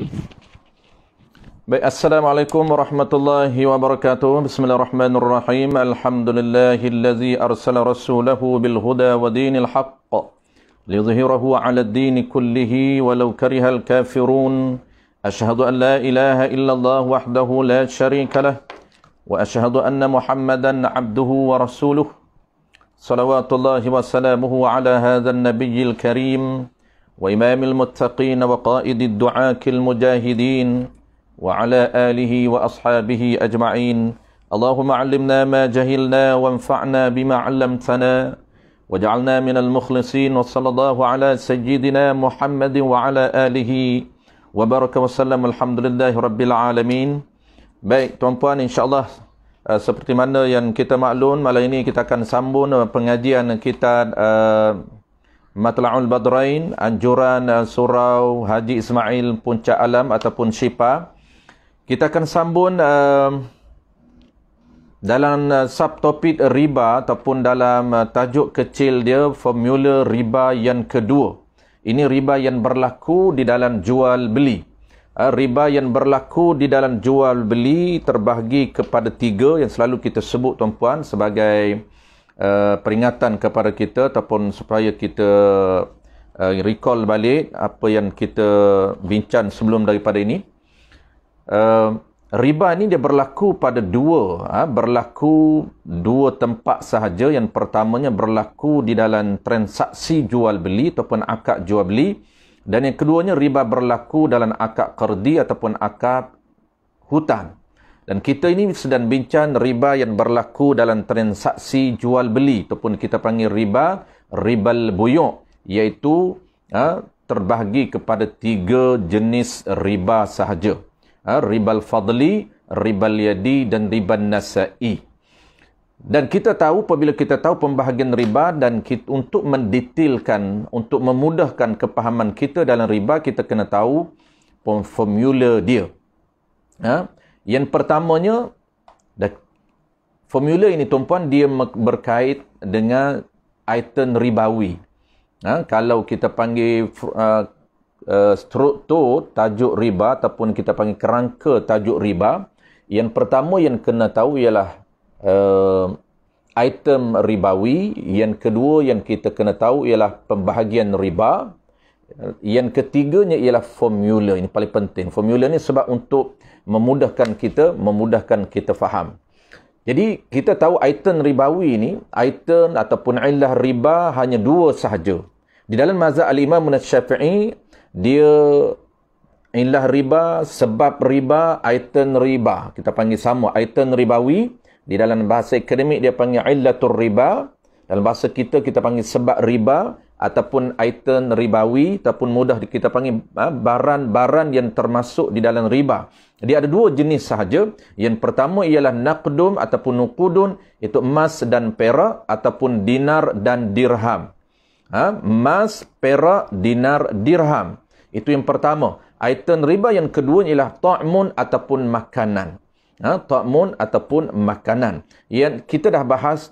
Baik, Assalamualaikum warahmatullahi wabarakatuh. Bismillahirrahmanirrahim. Alhamdulillahillazi arsala rasulahu bil huda wa dinil haqq liyudhhirahu 'ala ad-din kullihi walau karihal kafirun. Asyhadu an la ilaha illallah wahdahu la syarika lah wa asyhadu anna Muhammadan 'abduhu wa rasuluh. Salawatullahi wa salamuhu 'ala hadzal nabiyyil karim wa imamil muttaqin wa qaidid du'akil mujahidin وعلى آله وأصحابه أجمعين. اللهم علمنا ما جهلنا وانفعنا بما علمتنا وجعلنا من المخلصين وصلى الله على سيدنا محمد وعلى آله وبارك وسلم. Alhamdulillah Rabbil Alamin. Baik tuan-puan, insyaAllah seperti mana yang kita maklum, malam ini kita akan sambung pengajian kita Matla'ul Badrain, anjuran surau Haji Ismail Puncak Alam ataupun Syifa. Kita akan sambung dalam subtopik riba ataupun dalam tajuk kecil dia, formula riba yang kedua. Ini riba yang berlaku di dalam jual beli. Riba yang berlaku di dalam jual beli terbahagi kepada tiga yang selalu kita sebut tuan-puan sebagai peringatan kepada kita ataupun supaya kita recall balik apa yang kita bincang sebelum daripada ini. Riba ni dia berlaku pada berlaku dua tempat sahaja. Yang pertamanya berlaku di dalam transaksi jual beli ataupun akad jual beli, dan yang keduanya riba berlaku dalam akad qardi ataupun akad hutang. Dan kita ini sedang bincang riba yang berlaku dalam transaksi jual beli ataupun kita panggil ribal buyu', iaitu terbahagi kepada tiga jenis riba sahaja. Ribal fadli, ribal yadi dan ribal nasa'i. Dan kita tahu, apabila kita tahu pembahagian riba dan untuk mendetailkan, untuk memudahkan kepahaman kita dalam riba, kita kena tahu formula dia. Yang pertamanya, formula ini tuan-puan, dia berkait dengan item ribawi. Kalau kita panggil struktur tajuk riba ataupun kita panggil kerangka tajuk riba, yang pertama yang kena tahu ialah item ribawi, yang kedua yang kita kena tahu ialah pembahagian riba, yang ketiganya ialah formula. Ini paling penting. Formula ni sebab untuk memudahkan kita faham. Jadi kita tahu item ribawi ni, item ataupun illah riba hanya dua sahaja. Di dalam mazhab al-Imam Asy-Syafi'i, dia illah riba, sebab riba, item riba. Kita panggil sama, item ribawi. Di dalam bahasa akademik dia panggil illatur riba. Dalam bahasa kita panggil sebab riba ataupun item ribawi, ataupun mudah kita panggil barang-barang yang termasuk di dalam riba. Dia ada dua jenis sahaja. Yang pertama ialah naqdum ataupun nuqudun, iaitu emas dan perak ataupun dinar dan dirham. Emas, perak, dinar, dirham. Itu yang pertama. Item riba yang kedua ialah ta'mun ataupun makanan. Ta'mun ataupun makanan. Yang kita dah bahas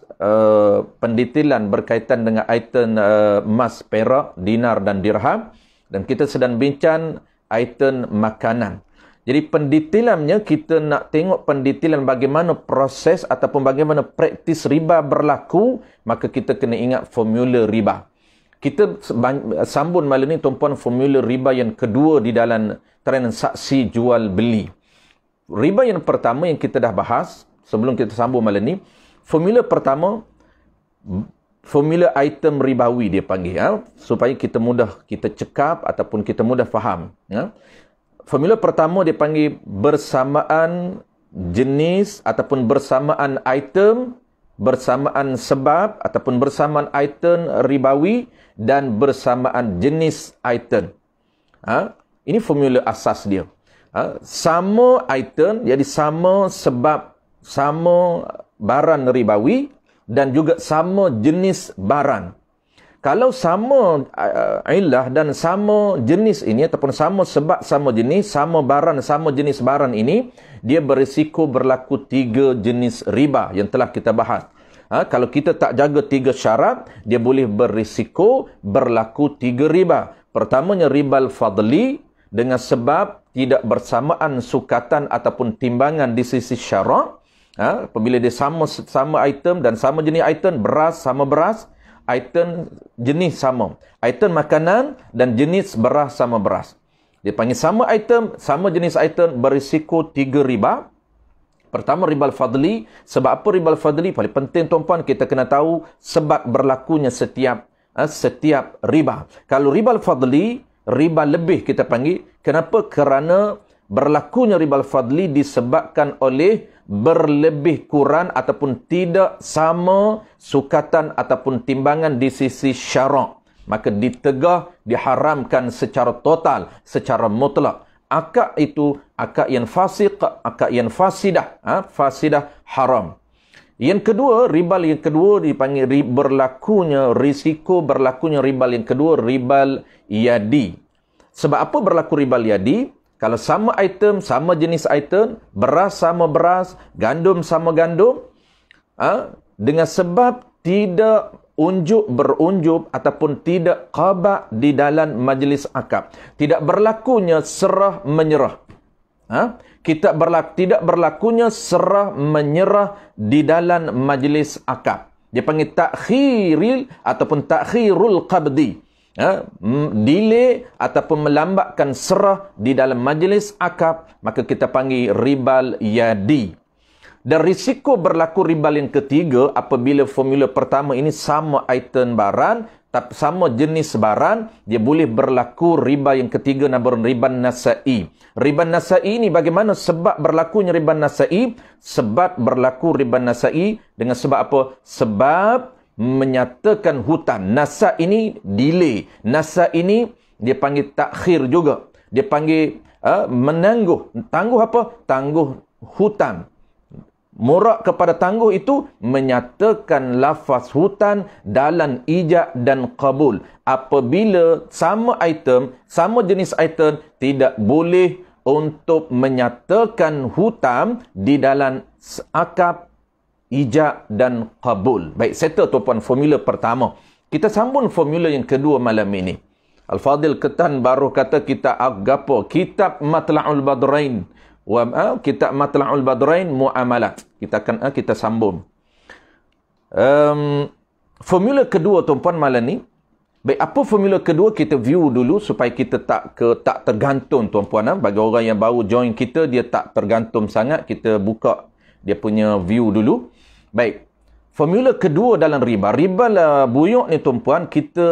pendetailan berkaitan dengan item emas, perak, dinar dan dirham. Dan kita sedang bincang item makanan. Jadi pendetailannya, kita nak tengok pendetailan bagaimana proses ataupun bagaimana praktis riba berlaku, maka kita kena ingat formula riba. Kita sambung malam ni tuan-puan formula riba yang kedua di dalam transaksi jual beli. Riba yang pertama yang kita dah bahas sebelum kita sambung malam ni, formula pertama, formula item ribawi dia panggil, supaya kita mudah kita cekap ataupun kita mudah faham. Formula pertama dia panggil bersamaan jenis ataupun bersamaan item, bersamaan sebab ataupun bersamaan item ribawi dan bersamaan jenis item. Ini formula asas dia. Sama item, jadi sama sebab, sama barang ribawi dan juga sama jenis barang. Kalau sama illah dan sama jenis ini ataupun sama sebab, sama jenis, sama barang, sama jenis barang ini, dia berisiko berlaku tiga jenis riba yang telah kita bahas. Kalau kita tak jaga tiga syarat, dia boleh berisiko berlaku tiga riba. Pertamanya ribal fadli, dengan sebab tidak bersamaan sukatan ataupun timbangan di sisi syarak. Apabila dia sama item dan sama jenis item, beras sama beras, item jenis sama. Item makanan dan jenis beras sama beras. Dia panggil sama item, sama jenis item, berisiko 3 riba. Pertama, riba al-fadli. Sebab apa riba al-fadli? Paling penting tuan-puan, kita kena tahu sebab berlakunya setiap riba. Kalau riba al-fadli, riba lebih kita panggil. Kenapa? Kerana berlakunya riba al-fadli disebabkan oleh berlebih kurang ataupun tidak sama sukatan ataupun timbangan di sisi syarak. Maka ditegah, diharamkan secara total, secara mutlak. Akad itu, akad yang fasik, akad yang fasidah. Fasidah haram. Yang kedua, riba yang kedua dipanggil risiko berlakunya riba yang kedua, riba yadi. Sebab apa berlaku riba yadi? Kalau sama item, sama jenis item, beras sama beras, gandum sama gandum, dengan sebab tidak berunjub ataupun tidak qabak di dalam majlis akad. Tidak berlakunya serah menyerah. Tidak berlakunya serah menyerah di dalam majlis akad. Dia panggil takhiril ataupun takhirul qabdi. Delay ataupun melambatkan serah di dalam majlis akad, maka kita panggil ribal yadi. Dan risiko berlaku ribal yang ketiga apabila formula pertama ini sama item barang, tapi sama jenis barang, dia boleh berlaku riba yang ketiga, nama riba nasai. Riba nasai ini bagaimana sebab berlakunya riba nasai? Sebab berlaku riba nasai dengan sebab apa? Sebab menyatakan hutang. Nasa ini delay. Nasa ini dia panggil takhir juga. Dia panggil menangguh. Tangguh apa? Tangguh hutang. Murak kepada tangguh itu menyatakan lafaz hutang dalam ijab dan qabul. Apabila sama item, sama jenis item, tidak boleh untuk menyatakan hutang di dalam akad, ijab dan qabul. Baik, settle tuan-puan formula pertama. Kita sambung formula yang kedua malam ini. Al-Fadil Ketan baru kata kita agapo kitab Matla'ul Badrain. Kitab Matla'ul Badrain muamalat. Kita sambung. Formula kedua tuan-puan malam ni. Baik, apa formula kedua kita view dulu supaya kita tak tergantung tuan-puan. Bagi orang yang baru join kita, dia tak tergantung sangat. Kita buka dia punya view dulu. Baik. Formula kedua dalam riba. Riba buyuk ni tuan-puan, kita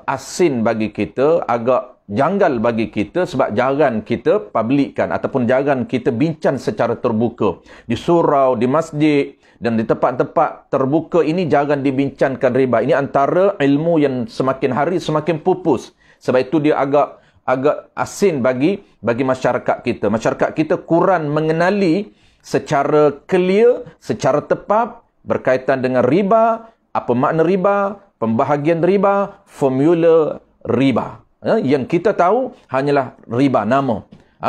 asin bagi kita, agak janggal bagi kita sebab jarang kita publikkan ataupun jarang kita bincang secara terbuka. Di surau, di masjid dan di tempat-tempat terbuka ini jarang dibincangkan riba. Ini antara ilmu yang semakin hari semakin pupus. Sebab itu dia agak asin bagi masyarakat kita. Masyarakat kita kurang mengenali secara clear, secara tepat berkaitan dengan riba, apa makna riba, pembahagian riba, formula riba. Yang kita tahu hanyalah riba nama.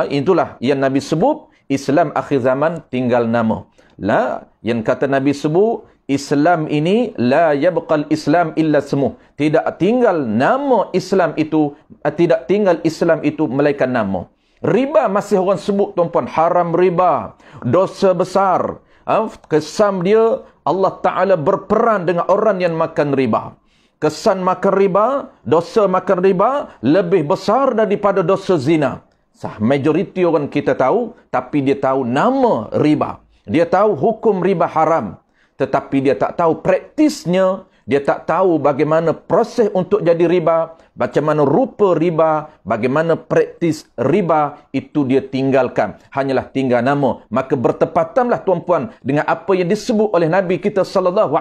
Itulah yang Nabi sebut, Islam akhir zaman tinggal nama. Yang kata Nabi sebut, Islam ini la yabqal Islam illa semuh. Tidak tinggal nama Islam itu, tidak tinggal Islam itu melainkan nama. Riba masih orang sebut tuan-puan, haram riba, dosa besar. Kesan dia, Allah Ta'ala berperan dengan orang yang makan riba. Kesan makan riba, dosa makan riba lebih besar daripada dosa zina. Majoriti orang kita tahu, tapi dia tahu nama riba. Dia tahu hukum riba haram. Tetapi dia tak tahu praktisnya. Dia tak tahu bagaimana proses untuk jadi riba, bagaimana rupa riba, bagaimana praktis riba, itu dia tinggalkan. Hanyalah tinggal nama. Maka bertepatanlah tuan-puan dengan apa yang disebut oleh Nabi kita SAW,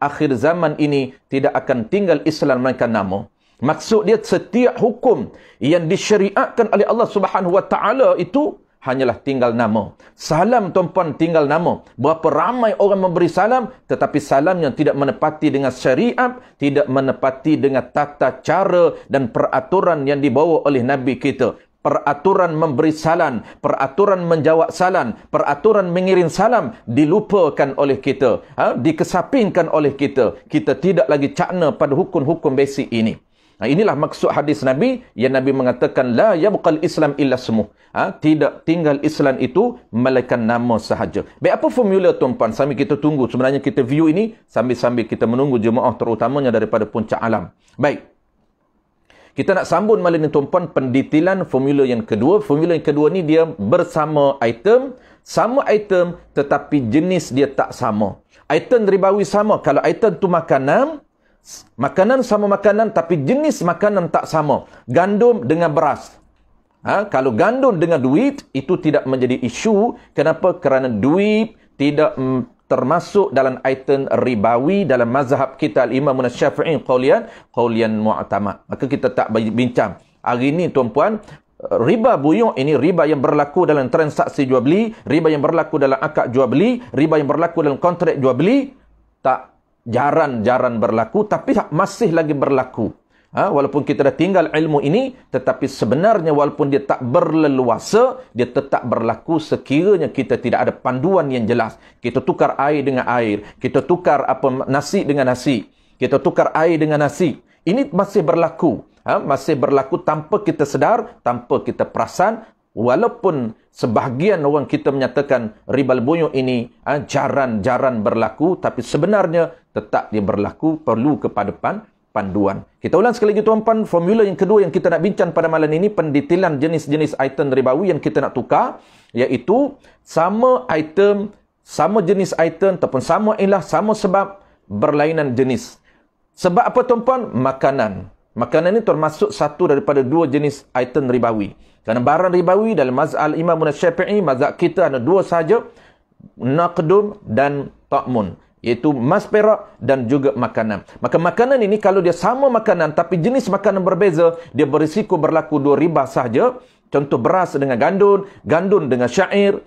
akhir zaman ini tidak akan tinggal Islam melainkan nama. Maksud dia setiap hukum yang disyariatkan oleh Allah Subhanahu Wa Taala itu hanyalah tinggal nama. Salam tuan-puan tinggal nama. Berapa ramai orang memberi salam, tetapi salam yang tidak menepati dengan syariat, tidak menepati dengan tata cara dan peraturan yang dibawa oleh Nabi kita. Peraturan memberi salam, peraturan menjawab salam, peraturan mengirim salam dilupakan oleh kita, dikesapingkan oleh kita. Kita tidak lagi cakna pada hukum-hukum basic ini. Inilah maksud hadis Nabi yang Nabi mengatakan la yabqal Islam illa smuh. Tidak tinggal Islam itu melainkan nama sahaja. Baik, apa formula tuan-puan? Sambil kita tunggu, sebenarnya kita view ini sambil-sambil kita menunggu jemaah terutamanya daripada puncak alam. Baik. Kita nak sambung malam ini tuan-puan pendetilan formula yang kedua. Formula yang kedua ni dia bersama item, sama item tetapi jenis dia tak sama. Item ribawi sama. Kalau item tu makanan sama makanan tapi jenis makanan tak sama. Gandum dengan beras. Kalau gandum dengan duit, itu tidak menjadi isu. Kenapa? Kerana duit tidak termasuk dalam item ribawi dalam mazhab kita Al-Imam Syafi'i qaulian mu'tamad. Maka kita tak bincang. Hari ini tuan-puan, riba buyuk ini riba yang berlaku dalam transaksi jual beli, riba yang berlaku dalam akad jual beli, riba yang berlaku dalam kontrak jual beli, tak jarang berlaku, tapi masih lagi berlaku. Walaupun kita dah tinggal ilmu ini, tetapi sebenarnya walaupun dia tak berleluasa, dia tetap berlaku sekiranya kita tidak ada panduan yang jelas. Kita tukar air dengan air, kita tukar nasi dengan nasi, kita tukar air dengan nasi. Ini masih berlaku. Masih berlaku tanpa kita sedar, tanpa kita perasan. Walaupun sebahagian orang kita menyatakan ribal buyuk ini jarang berlaku, tapi sebenarnya tetap dia berlaku, perlu kepada panduan. Kita ulang sekali lagi tuan-tuan, formula yang kedua yang kita nak bincang pada malam ini, pendetilan jenis-jenis item ribawi yang kita nak tukar, iaitu sama item, sama jenis item ataupun sama ilah, sama sebab, berlainan jenis. Sebab apa tuan-tuan? Makanan. Makanan ini termasuk satu daripada dua jenis item ribawi. Kerana barang ribawi dalam mazhab Imam Syafi'i, mazhab kita ada dua sahaja, naqdum dan ta'mun, iaitu mas perak dan juga makanan. Maka makanan ini kalau dia sama makanan tapi jenis makanan berbeza, dia berisiko berlaku dua riba sahaja. Contoh beras dengan gandum, gandum dengan syair,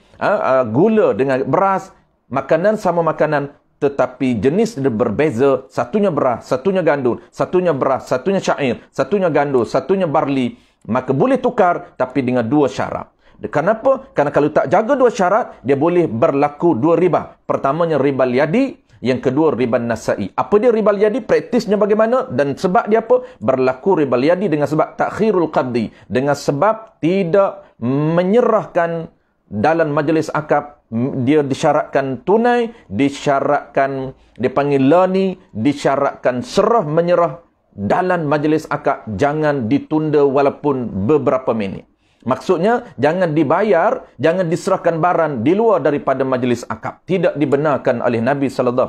gula dengan beras. Makanan sama makanan tetapi jenis dia berbeza, satunya beras, satunya gandum, satunya beras, satunya syair, satunya gandum, satunya barley. Maka boleh tukar tapi dengan dua syarat. Kenapa? Kerana kalau tak jaga dua syarat, dia boleh berlaku dua riba. Pertamanya ribal yadi, yang kedua ribal nasai. Apa dia ribal yadi? Praktisnya bagaimana? Dan sebab dia apa? Berlaku ribal yadi dengan sebab takhirul qabdi, dengan sebab tidak menyerahkan dalam majlis akad. Dia disyaratkan tunai, disyaratkan dipanggil lani, disyaratkan serah menyerah dalam majlis akad. Jangan ditunda walaupun beberapa minit. Maksudnya, jangan dibayar, jangan diserahkan barang di luar daripada majlis akad. Tidak dibenarkan oleh Nabi SAW.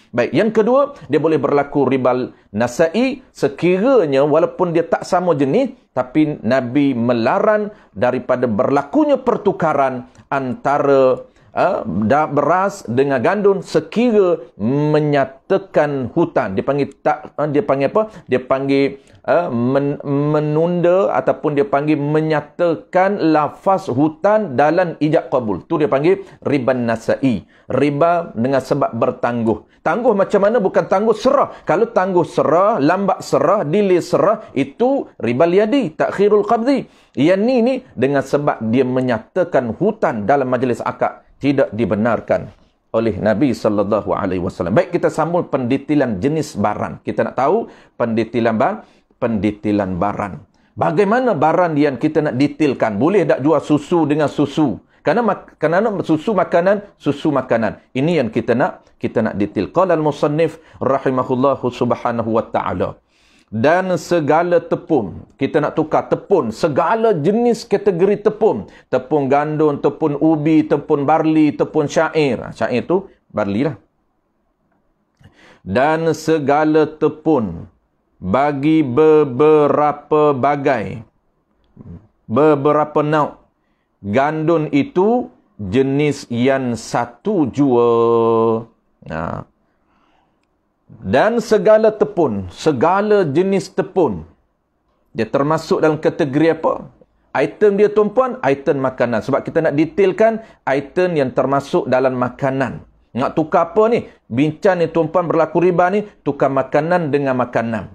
Baik, yang kedua, dia boleh berlaku ribal nasai sekiranya walaupun dia tak sama jenis, tapi Nabi melarang daripada berlakunya pertukaran antara beras dengan gandum sekira menyatakan hutang. Dia panggil apa? Dia panggil menunda ataupun dia panggil menyatakan lafaz hutang dalam ijab qabul. Tu dia panggil riba nasai. Riba dengan sebab bertangguh. Tangguh macam mana? Bukan tangguh serah. Kalau tangguh serah, lambat serah, delay serah, itu ribal yadi, takhirul qabdi. Yang ni dengan sebab dia menyatakan hutang dalam majlis akad, tidak dibenarkan oleh Nabi SAW. Baik, kita sambung pendetilan jenis barang. Kita nak tahu pendetilan barang. Bagaimana barang yang kita nak detailkan? Boleh tak jual susu dengan susu? Kerana susu makanan. Ini yang kita nak detail. Qala al-musannif rahimahullahu subhanahu wa ta'ala. Dan segala tepung, kita nak tukar tepung, segala jenis kategori tepung. Tepung gandum, tepung ubi, tepung barley, tepung syair. Syair tu barley lah. Dan segala tepung bagi beberapa bagai, beberapa nauk. Gandum itu jenis yang satu jua. Dan segala tepung, segala jenis tepung, dia termasuk dalam kategori apa? Item dia tuan-puan, item makanan. Sebab kita nak detailkan item yang termasuk dalam makanan. Nak tukar apa ni? Bincang ni tuan-puan berlaku riba ni, tukar makanan dengan makanan.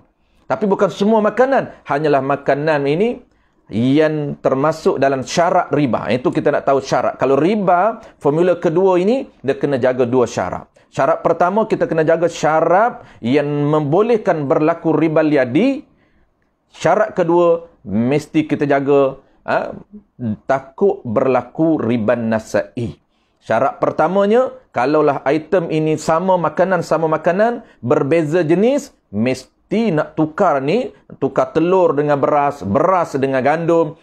Tapi bukan semua makanan. Hanyalah makanan ini yang termasuk dalam syarat riba. Itu kita nak tahu syarat. Kalau riba, formula kedua ini, dia kena jaga dua syarat. Syarat pertama, kita kena jaga syarat yang membolehkan berlaku riba yadi. Syarat kedua, mesti kita jaga takut berlaku riba nasai. Syarat pertamanya, kalaulah item ini sama makanan, berbeza jenis, mesti nak tukar ni, tukar telur dengan beras, beras dengan gandum,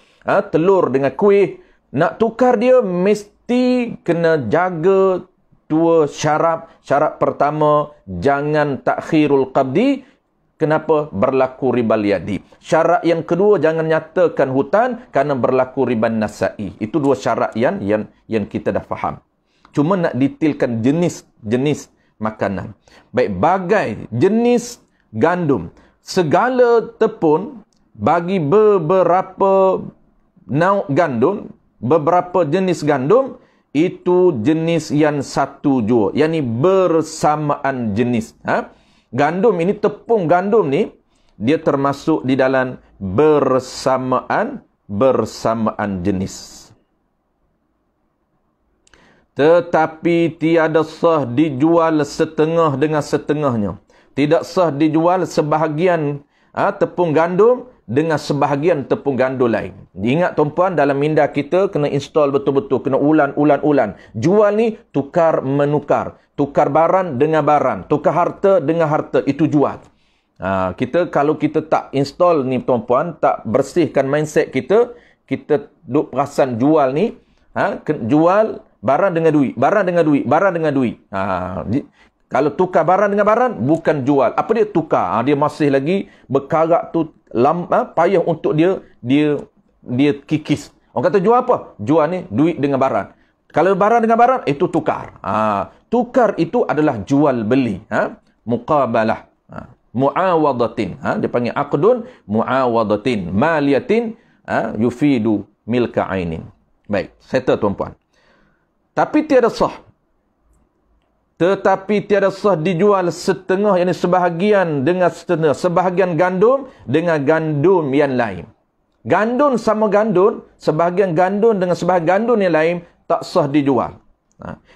telur dengan kuih. Nak tukar dia, mesti kena jaga dua syarat. Syarat pertama, jangan takhirul qabdi. Kenapa? Berlaku riba yadi. Syarat yang kedua, jangan nyatakan hutang kerana berlaku riba nasai. Itu dua syarat yang kita dah faham. Cuma nak detailkan jenis makanan. Baik, bagai jenis gandum. Segala tepun bagi beberapa nauk gandum, beberapa jenis gandum, itu jenis yang satu jua. Yang ni bersamaan jenis. Gandum ini, tepung gandum ni, dia termasuk di dalam bersamaan jenis. Tetapi tiada sah dijual setengah dengan setengahnya. Tidak sah dijual sebahagian tepung gandum dengan sebahagian tepung gandum lain. Ingat tuan-puan, dalam minda kita kena install betul-betul, kena ulan. Jual ni tukar menukar, tukar barang dengan barang, tukar harta dengan harta, itu jual. Kita kalau kita tak install ni tuan-puan, tak bersihkan mindset kita duk perasan jual ni, jual barang dengan duit, barang dengan duit. Kalau tukar barang dengan barang, bukan jual. Apa dia tukar? Dia masih lagi berkarak tu, payah untuk dia kikis. Orang kata jual apa? Jual ni duit dengan barang. Kalau barang dengan barang, itu tukar. Tukar itu adalah jual beli. Muqabalah. Mu'awadatin. Dia panggil aqdun mu'awadatin. Maliyatin yufidu milka ainin. Baik, settle tuan-puan. Tetapi tiada sah dijual setengah, yakni sebahagian dengan setengah. Sebahagian gandum dengan gandum yang lain. Gandum sama gandum, sebahagian gandum dengan sebahagian gandum yang lain, tak sah dijual.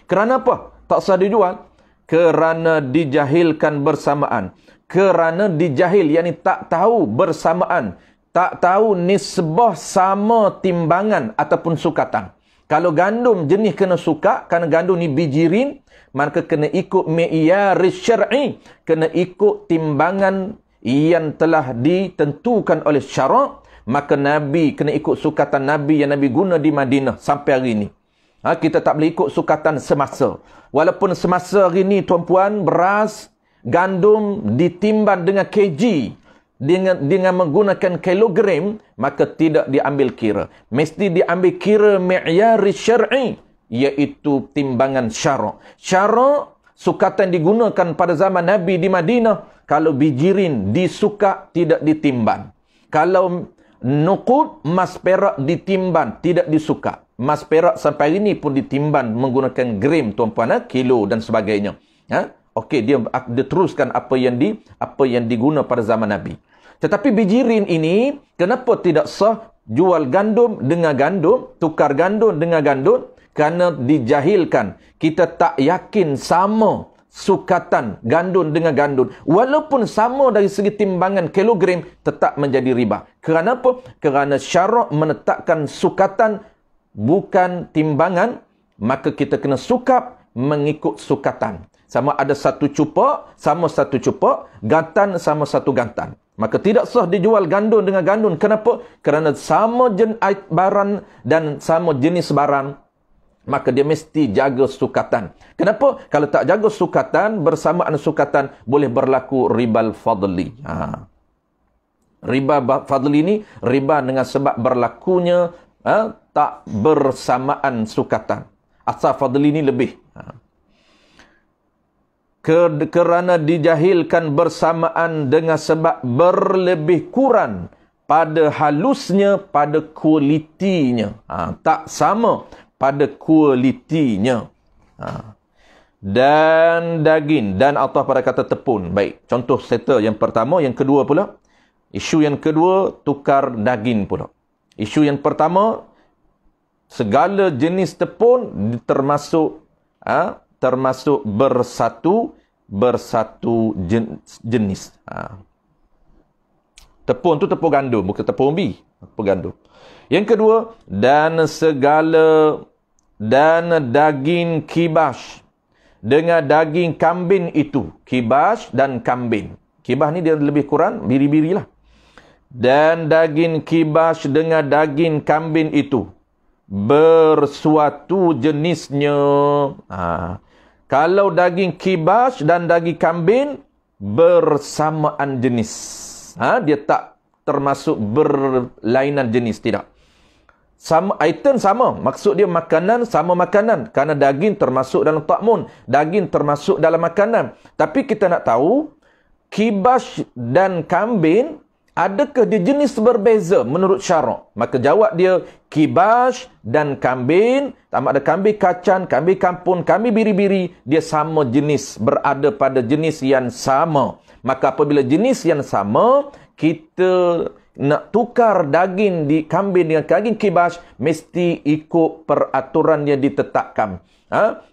Kerana apa? Tak sah dijual? Kerana dijahilkan bersamaan. Kerana dijahil, yakni tak tahu bersamaan. Tak tahu nisbah sama timbangan ataupun sukatan. Kalau gandum jenis kena suka, kerana gandum ni bijirin, maka kena ikut mi'yar syar'i, kena ikut timbangan yang telah ditentukan oleh syarak. Maka Nabi kena ikut sukatan Nabi yang Nabi guna di Madinah sampai hari ini. Kita tak boleh ikut sukatan semasa. Walaupun semasa hari ini tuan-puan, beras, gandum ditimbang dengan kg, dengan menggunakan kilogram, maka tidak diambil kira. Mesti diambil kira mi'yar syar'i, iaitu timbangan syarak. Syarak, sukatan digunakan pada zaman Nabi di Madinah. Kalau bijirin disuka, tidak ditimbang. Kalau nuqud, mas perak ditimbang, tidak disuka. Mas perak sampai hari ini pun ditimbang menggunakan gram tuan-puan, kilo dan sebagainya. Okey, dia teruskan apa yang diguna pada zaman Nabi. Tetapi bijirin ini, kenapa tidak sah jual gandum dengan gandum, tukar gandum dengan gandum? Kerana dijahilkan. Kita tak yakin sama sukatan gandum dengan gandum. Walaupun sama dari segi timbangan kilogram, tetap menjadi riba. Kerana apa? Kerana syarak menetapkan sukatan bukan timbangan, maka kita kena sukap mengikut sukatan. Sama ada satu cupak, sama satu cupak, gantan sama satu gantan. Maka tidak sah dijual gandum dengan gandum. Kenapa? Kerana sama jenis barang dan sama jenis barang, maka dia mesti jaga sukatan. Kenapa? Kalau tak jaga sukatan, bersamaan sukatan, boleh berlaku ribal fadli. Riba fadli ini, riba dengan sebab berlakunya tak bersamaan sukatan. Asal fadli ini lebih. Kerana dijahilkan bersamaan dengan sebab berlebih kurang pada halusnya, pada kualitinya. Tak sama pada kualitinya. Dan daging, dan atau pada kata tepun. Baik, contoh settle yang pertama. Yang kedua pula, isu yang kedua, tukar daging pula. Isu yang pertama, segala jenis tepung termasuk bersatu jenis. Tepung tu tepung gandum, bukan tepung ubi, tepung gandum. Yang kedua, dan daging kibas dengan daging kambing itu. Kibas dan kambing. Kibas ni dia lebih kurang biri-biri lah. Dan daging kibas dengan daging kambing itu bersuatu jenisnya. Kalau daging kibas dan daging kambing bersamaan jenis, dia tak termasuk berlainan jenis, tidak. Sama item sama, maksud dia makanan sama makanan, kerana daging termasuk dalam ta'mun, daging termasuk dalam makanan. Tapi kita nak tahu kibas dan kambing, adakah dia jenis berbeza menurut syarak? Maka jawab dia, kibas dan kambing, sama ada kambing kacang, kambing kampung, kambing biri-biri, dia sama jenis, berada pada jenis yang sama. Maka apabila jenis yang sama, kita nak tukar daging di kambing dengan daging kibas, mesti ikut peraturan yang ditetapkan.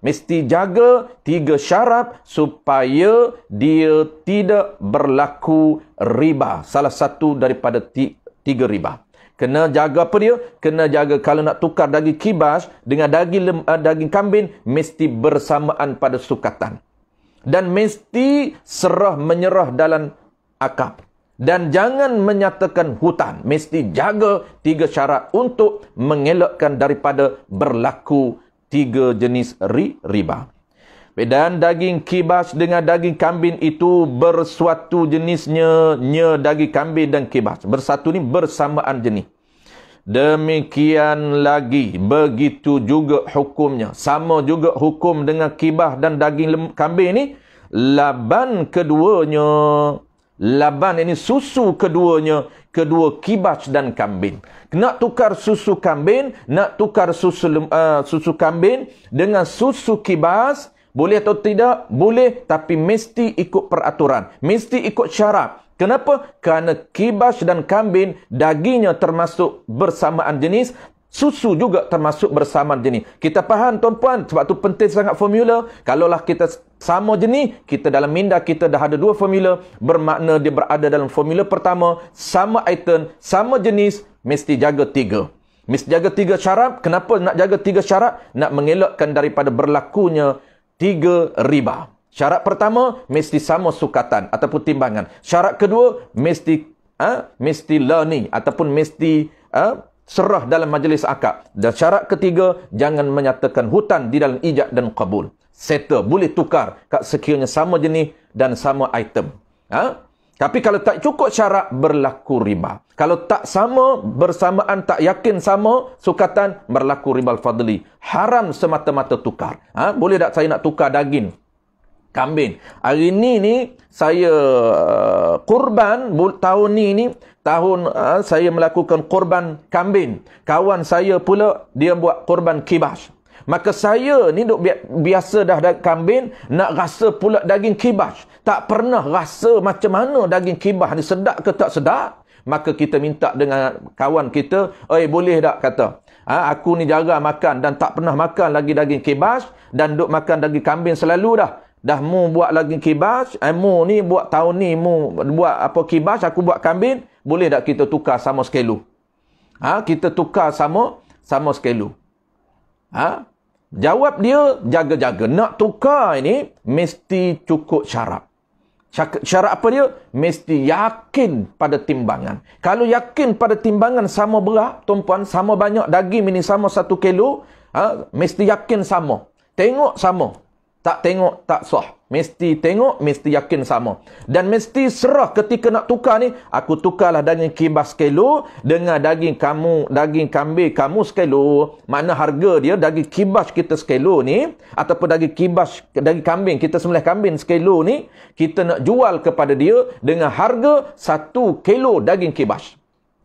Mesti jaga 3 syarat supaya dia tidak berlaku riba. Salah satu daripada 3 riba. Kena jaga apa dia? Kena jaga kalau nak tukar daging kibas dengan daging kambing, mesti bersamaan pada sukatan. Dan mesti serah menyerah dalam akad. Dan jangan menyatakan hutang. Mesti jaga 3 syarat untuk mengelakkan daripada berlaku 3 jenis riba. Dan daging kibas dengan daging kambing itu bersuatu jenisnya, daging kambing dan kibas. Bersatu ni bersamaan jenis. Demikian lagi, begitu juga hukumnya. Sama juga hukum dengan kibas dan daging kambing ni. Laban keduanya, laban ini susu keduanya, kedua kibas dan kambing. Nak tukar susu kambing, nak tukar susu kambing dengan susu kibas, boleh atau tidak? Boleh, tapi mesti ikut peraturan. Mesti ikut syarat. Kenapa? Kerana kibas dan kambing, dagingnya termasuk bersamaan jenis, susu juga termasuk bersamaan jenis. Kita faham tuan-puan, sebab tu penting sangat formula. Kalaulah kita sama jenis, kita dalam minda kita dah ada 2 formula, bermakna dia berada dalam formula pertama, sama item, sama jenis, mesti jaga 3. Mesti jaga 3 syarat. Kenapa nak jaga 3 syarat? Nak mengelakkan daripada berlakunya 3 riba. Syarat pertama, mesti sama sukatan ataupun timbangan. Syarat kedua, mesti learning ataupun mesti serah dalam majlis akad. Dan syarat ketiga, jangan menyatakan hutang di dalam ijab dan qabul. Settle, boleh tukar kat sekiranya sama jenis dan sama item. Tapi kalau tak cukup syarat, berlaku riba. Kalau tak sama, bersamaan, tak yakin sama sukatan, berlaku riba al-fadli. Haram semata-mata tukar. Boleh tak saya nak tukar daging kambing? Hari ni saya kurban, tahun ni saya melakukan kurban kambing. Kawan saya pula dia buat kurban kibas. Maka saya ni duk biasa dah kambing, nak rasa pula daging kibas. Tak pernah rasa macam mana daging kibas ni, sedap ke tak sedap. Maka kita minta dengan kawan kita, boleh tak kata, aku ni jarang makan dan tak pernah makan lagi daging kibas, dan duk makan daging kambing selalu dah. Dah mu buat daging kibas, mu ni buat tahun ni mu buat apa kibas, aku buat kambing, boleh tak kita tukar sama sekilo? Kita tukar sama sekilo. Jawab dia, jaga-jaga. Nak tukar ini, mesti cukup syarat. Syarat apa dia? Mesti yakin pada timbangan. Kalau yakin pada timbangan sama berat, tuan-puan, sama banyak daging ini sama 1 kilo, mesti yakin sama. Tengok sama. Tak tengok, tak sah. Mesti tengok, mesti yakin sama. Dan mesti serah ketika nak tukar ni, aku tukarlah daging kibas sekilo dengan daging kambing kamu sekilo. Makna harga dia, daging kibas kita sekilo ni, ataupun daging kambing, kita sembelih kambing sekilo ni, kita nak jual kepada dia dengan harga 1 kilo daging kibas.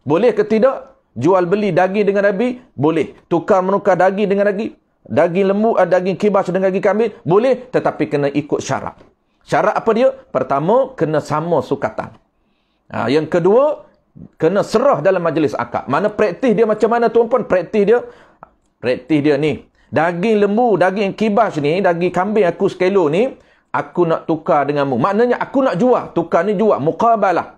Boleh ke tidak? Jual beli daging dengan daging? Boleh. Tukar menukar daging dengan daging? Daging lembu, daging kibas dengan daging kambing? Boleh, tetapi kena ikut syarat. Syarat apa dia? Pertama, kena sama sukatan. Yang kedua, kena serah dalam majlis akad. Mana praktis dia macam mana tuan-puan? Praktis dia ni. Daging lembu, daging kibas ni, daging kambing aku sekilo ni, aku nak tukar denganmu. Maknanya aku nak jual. Tukar ni jual. Muqabalah.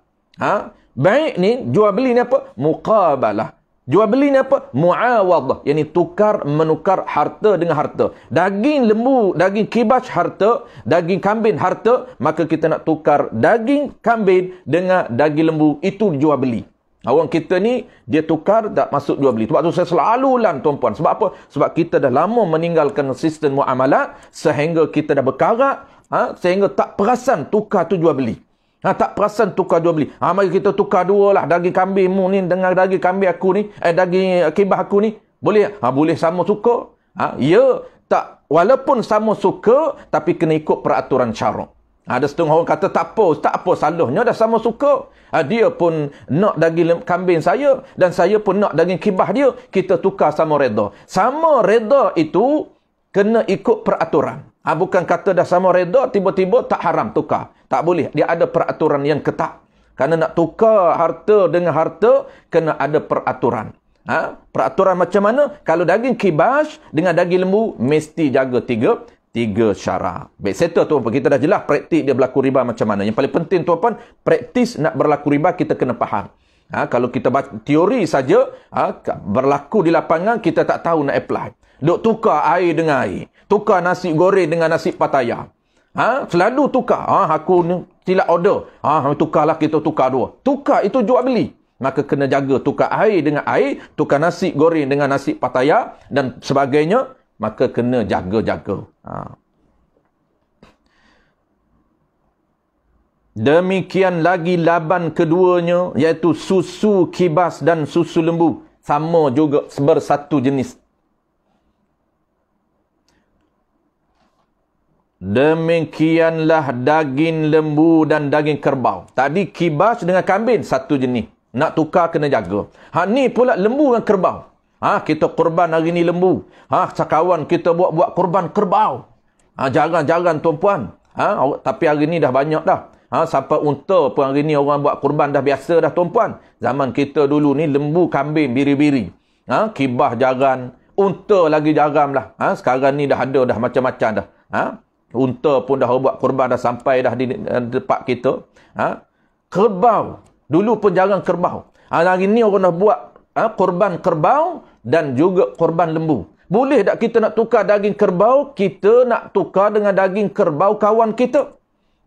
Baik ni, jual beli ni apa? Muqabalah. Jual beli ni apa? Muawadah. Yani tukar menukar harta dengan harta. Daging lembu, daging kibas harta, daging kambing harta, maka kita nak tukar daging kambing dengan daging lembu, itu jual beli. Orang kita ni dia tukar tak masuk jual beli. Sebab tu saya selalu ulang tuan-puan. Sebab apa? Sebab kita dah lama meninggalkan sistem muamalat sehingga kita dah berkarat, sehingga tak perasan tukar tu jual beli. Tak perasan tukar jual beli. Mari kita tukar dua lah. Daging kambingmu ni dengan daging kambing aku ni. Daging kibas aku ni. Boleh? Boleh sama suka. Ya. Tak. Walaupun sama suka, tapi kena ikut peraturan syarak. Ada setengah orang kata tak apa salahnya, dah sama suka. Dia pun nak daging kambing saya dan saya pun nak daging kibas dia. Kita tukar sama reda. Sama reda itu kena ikut peraturan. Bukan kata dah sama reda, tiba-tiba tak haram tukar. Tak boleh. Dia ada peraturan yang ketat. Kerana nak tukar harta dengan harta, kena ada peraturan. Peraturan macam mana? Kalau daging kibas dengan daging lembu, mesti jaga tiga syarat. Baik, settle tuan-puan. Kita dah jelas praktik dia berlaku riba macam mana. Yang paling penting tuan-puan, praktis nak berlaku riba, kita kena faham. Kalau kita baca teori saja, berlaku di lapangan, kita tak tahu nak apply. Duk tukar air dengan air. Tukar nasi goreng dengan nasi pataya. Selalu tukar. Aku ni silap order. Tukarlah, kita tukar dua. Tukar itu jual beli. Maka kena jaga tukar air dengan air, tukar nasi goreng dengan nasi pataya dan sebagainya. Maka kena jaga-jaga. Demikian lagi laban keduanya, iaitu susu kibas dan susu lembu. Sama juga bersatu jenis. Demikianlah daging lembu dan daging kerbau. Tadi kibas dengan kambing, satu jenis. Nak tukar kena jaga. Ni pula lembu dengan kerbau. Kita korban hari ni lembu. Sakawan kita buat korban kerbau. Jarang-jarang tuan-puan. Tapi hari ni dah banyak dah. Sampai unta pun hari ni orang buat korban dah biasa dah tuan-puan. Zaman kita dulu ni lembu, kambing, biri-biri. Kibas jarang. Unta lagi jarang lah. Sekarang ni dah ada dah macam-macam dah. Unta pun dah buat korban dah sampai dah di tempat kita. Kerbau. Dulu pun jarang kerbau. Hari ni orang dah buat korban kerbau dan juga korban lembu. Boleh tak kita nak tukar daging kerbau, kita nak tukar dengan daging kerbau kawan kita.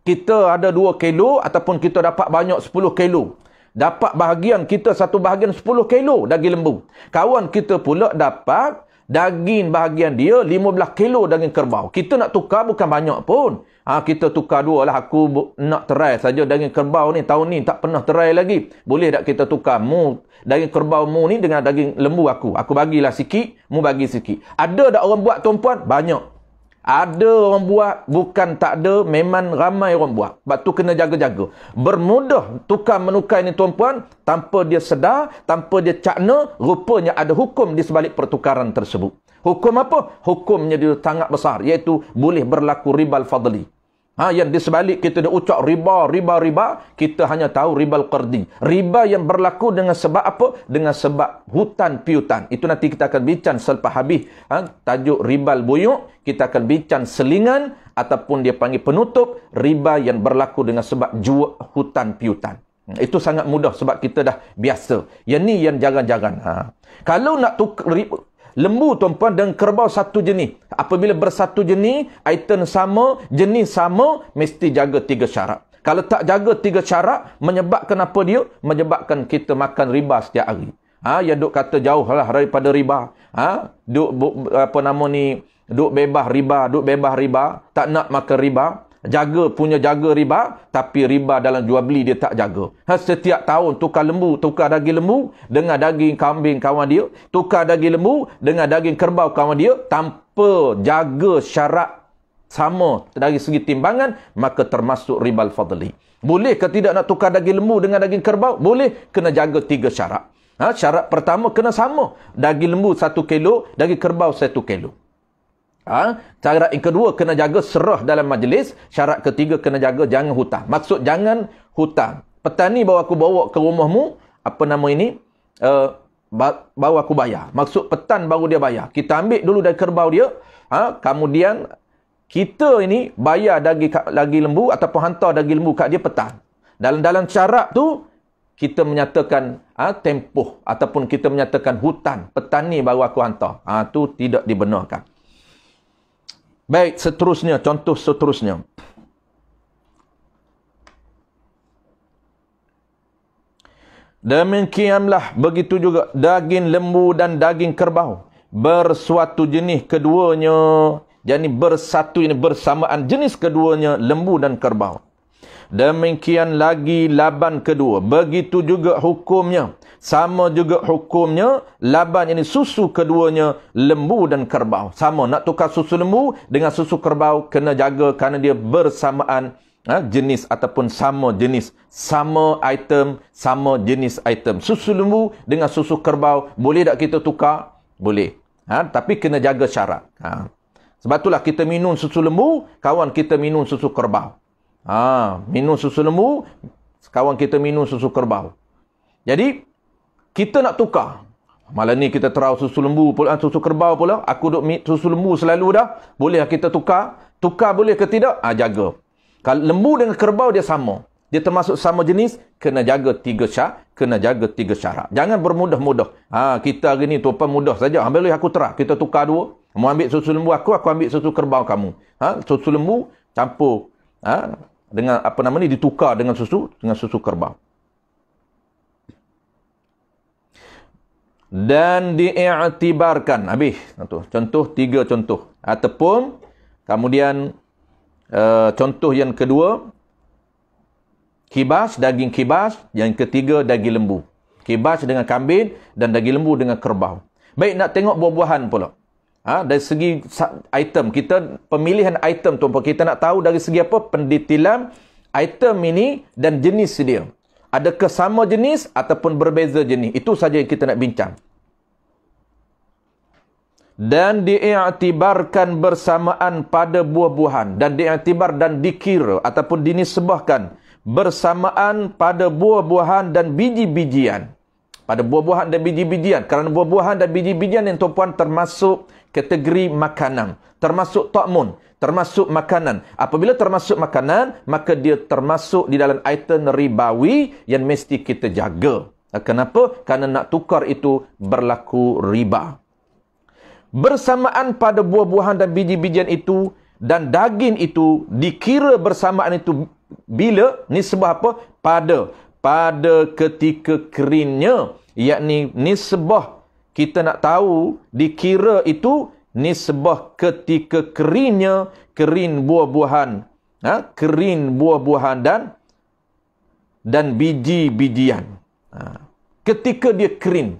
Kita ada 2 kilo ataupun kita dapat banyak 10 kilo. Dapat bahagian kita satu bahagian 10 kilo daging lembu. Kawan kita pula dapat daging bahagian dia 15 kilo daging kerbau. Kita nak tukar bukan banyak pun. Kita tukar dua lah. Aku nak try saja daging kerbau ni. Tahun ni tak pernah try lagi. Boleh tak kita tukar daging kerbau mu ni dengan daging lembu aku. Aku bagilah sikit, mu bagi sikit. Ada tak orang buat tuan-puan? Banyak. Ada orang buat, bukan tak ada, memang ramai orang buat. Sebab tu kena jaga-jaga. Bermudah tukar menukar ni tuan-puan, tanpa dia sedar, tanpa dia cakna, rupanya ada hukum di sebalik pertukaran tersebut. Hukum apa? Hukumnya dia sangat besar, iaitu boleh berlaku ribal fadli. Yang di sebalik kita dah ucap riba, kita hanya tahu ribal qardi. Riba yang berlaku dengan sebab apa? Dengan sebab hutan piutan. Itu nanti kita akan bincang selepas habis. Tajuk ribal buyuk, kita akan bincang selingan ataupun dia panggil penutup riba yang berlaku dengan sebab jual hutan piutan. Itu sangat mudah sebab kita dah biasa. Yang ni yang jarang-jarang. Kalau nak tukar lembu tuan-puan dan kerbau satu jenis. Apabila bersatu jenis, item sama, jenis sama, mesti jaga 3 syarat. Kalau tak jaga 3 syarat, menyebabkan apa dia? Menyebabkan kita makan riba setiap hari. Yang duk kata jauh lah daripada riba. Duk bebas riba, tak nak makan riba. Jaga riba, tapi riba dalam jual beli dia tak jaga. Setiap tahun tukar daging lembu dengan daging kambing kawan dia, tukar daging lembu dengan daging kerbau kawan dia, tanpa jaga syarat sama dari segi timbangan, maka termasuk ribal fadli. Boleh ke tidak nak tukar daging lembu dengan daging kerbau? Boleh, kena jaga 3 syarat. Syarat pertama kena sama. Daging lembu 1 kilo, daging kerbau 1 kilo. Syarat yang kedua kena jaga serah dalam majlis. Syarat ketiga kena jaga jangan hutang. Maksud jangan hutang. Petani bawa aku bawa ke rumahmu, apa nama ini, baru aku bayar. Maksud petan baru dia bayar. Kita ambil dulu dari kerbau dia, kemudian kita ini bayar daging lembu ataupun hantar daging lembu kat dia petan. Dalam syarat tu kita menyatakan tempoh ataupun kita menyatakan hutan, petan ni baru aku hantar. Tu tidak dibenarkan. Baik, seterusnya, contoh seterusnya. Demikianlah begitu juga daging lembu dan daging kerbau bersuatu jenis keduanya, yakni bersatu, ini bersamaan jenis keduanya lembu dan kerbau. Demikian lagi laban kedua, begitu juga hukumnya, sama juga hukumnya laban, ini susu keduanya lembu dan kerbau. Sama, nak tukar susu lembu dengan susu kerbau kena jaga kerana dia bersamaan jenis ataupun sama jenis, sama item, sama jenis item. Susu lembu dengan susu kerbau, boleh tak kita tukar? Boleh. Tapi kena jaga syarat. Sebab itulah kita minum susu lembu, kawan kita minum susu kerbau. Minum susu lembu, kawan kita minum susu kerbau. Jadi kita nak tukar. Malam ni kita terau susu lembu pula, susu kerbau pula. Aku duk susu lembu selalu dah. Boleh kita tukar? Tukar boleh ke tidak? Jaga. Kalau lembu dengan kerbau dia sama, dia termasuk sama jenis, kena jaga tiga syarat. Jangan bermudah-mudah. Kita hari ni tuan mudah saja. Boleh aku terah, kita tukar dua. Mau ambil susu lembu aku ambil susu kerbau kamu. Susu lembu campur dengan apa nama ni, ditukar dengan susu kerbau. Dan diiktibarkan. Habis. Contoh, 3 contoh. Ataupun kemudian contoh yang kedua, kibas, daging kibas. Yang ketiga, daging lembu. Kibas dengan kambing dan daging lembu dengan kerbau. Baik, nak tengok buah-buahan pula. Dari segi item, kita pemilihan item tu, kita nak tahu dari segi apa pendetilan item ini dan jenis dia. Adakah sama jenis ataupun berbeza jenis? Itu saja yang kita nak bincang. Dan diiktibarkan bersamaan pada buah-buahan, dan diiktibar dan dikira ataupun dinisbahkan bersamaan pada buah-buahan dan biji-bijian. Pada buah-buahan dan biji-bijian. Kerana buah-buahan dan biji-bijian yang tuan-puan termasuk kategori makanan. Termasuk ta'mun. Termasuk makanan. Apabila termasuk makanan, maka dia termasuk di dalam item ribawi yang mesti kita jaga. Kenapa? Kerana nak tukar itu berlaku riba. Bersamaan pada buah-buahan dan biji-bijian itu dan daging itu dikira bersamaan itu bila? Nisbah apa? Pada ketika keringnya, yakni nisbah kita nak tahu dikira itu nisbah ketika keringnya, kering buah-buahan, kering buah-buahan dan biji-bijian. Ketika dia kering.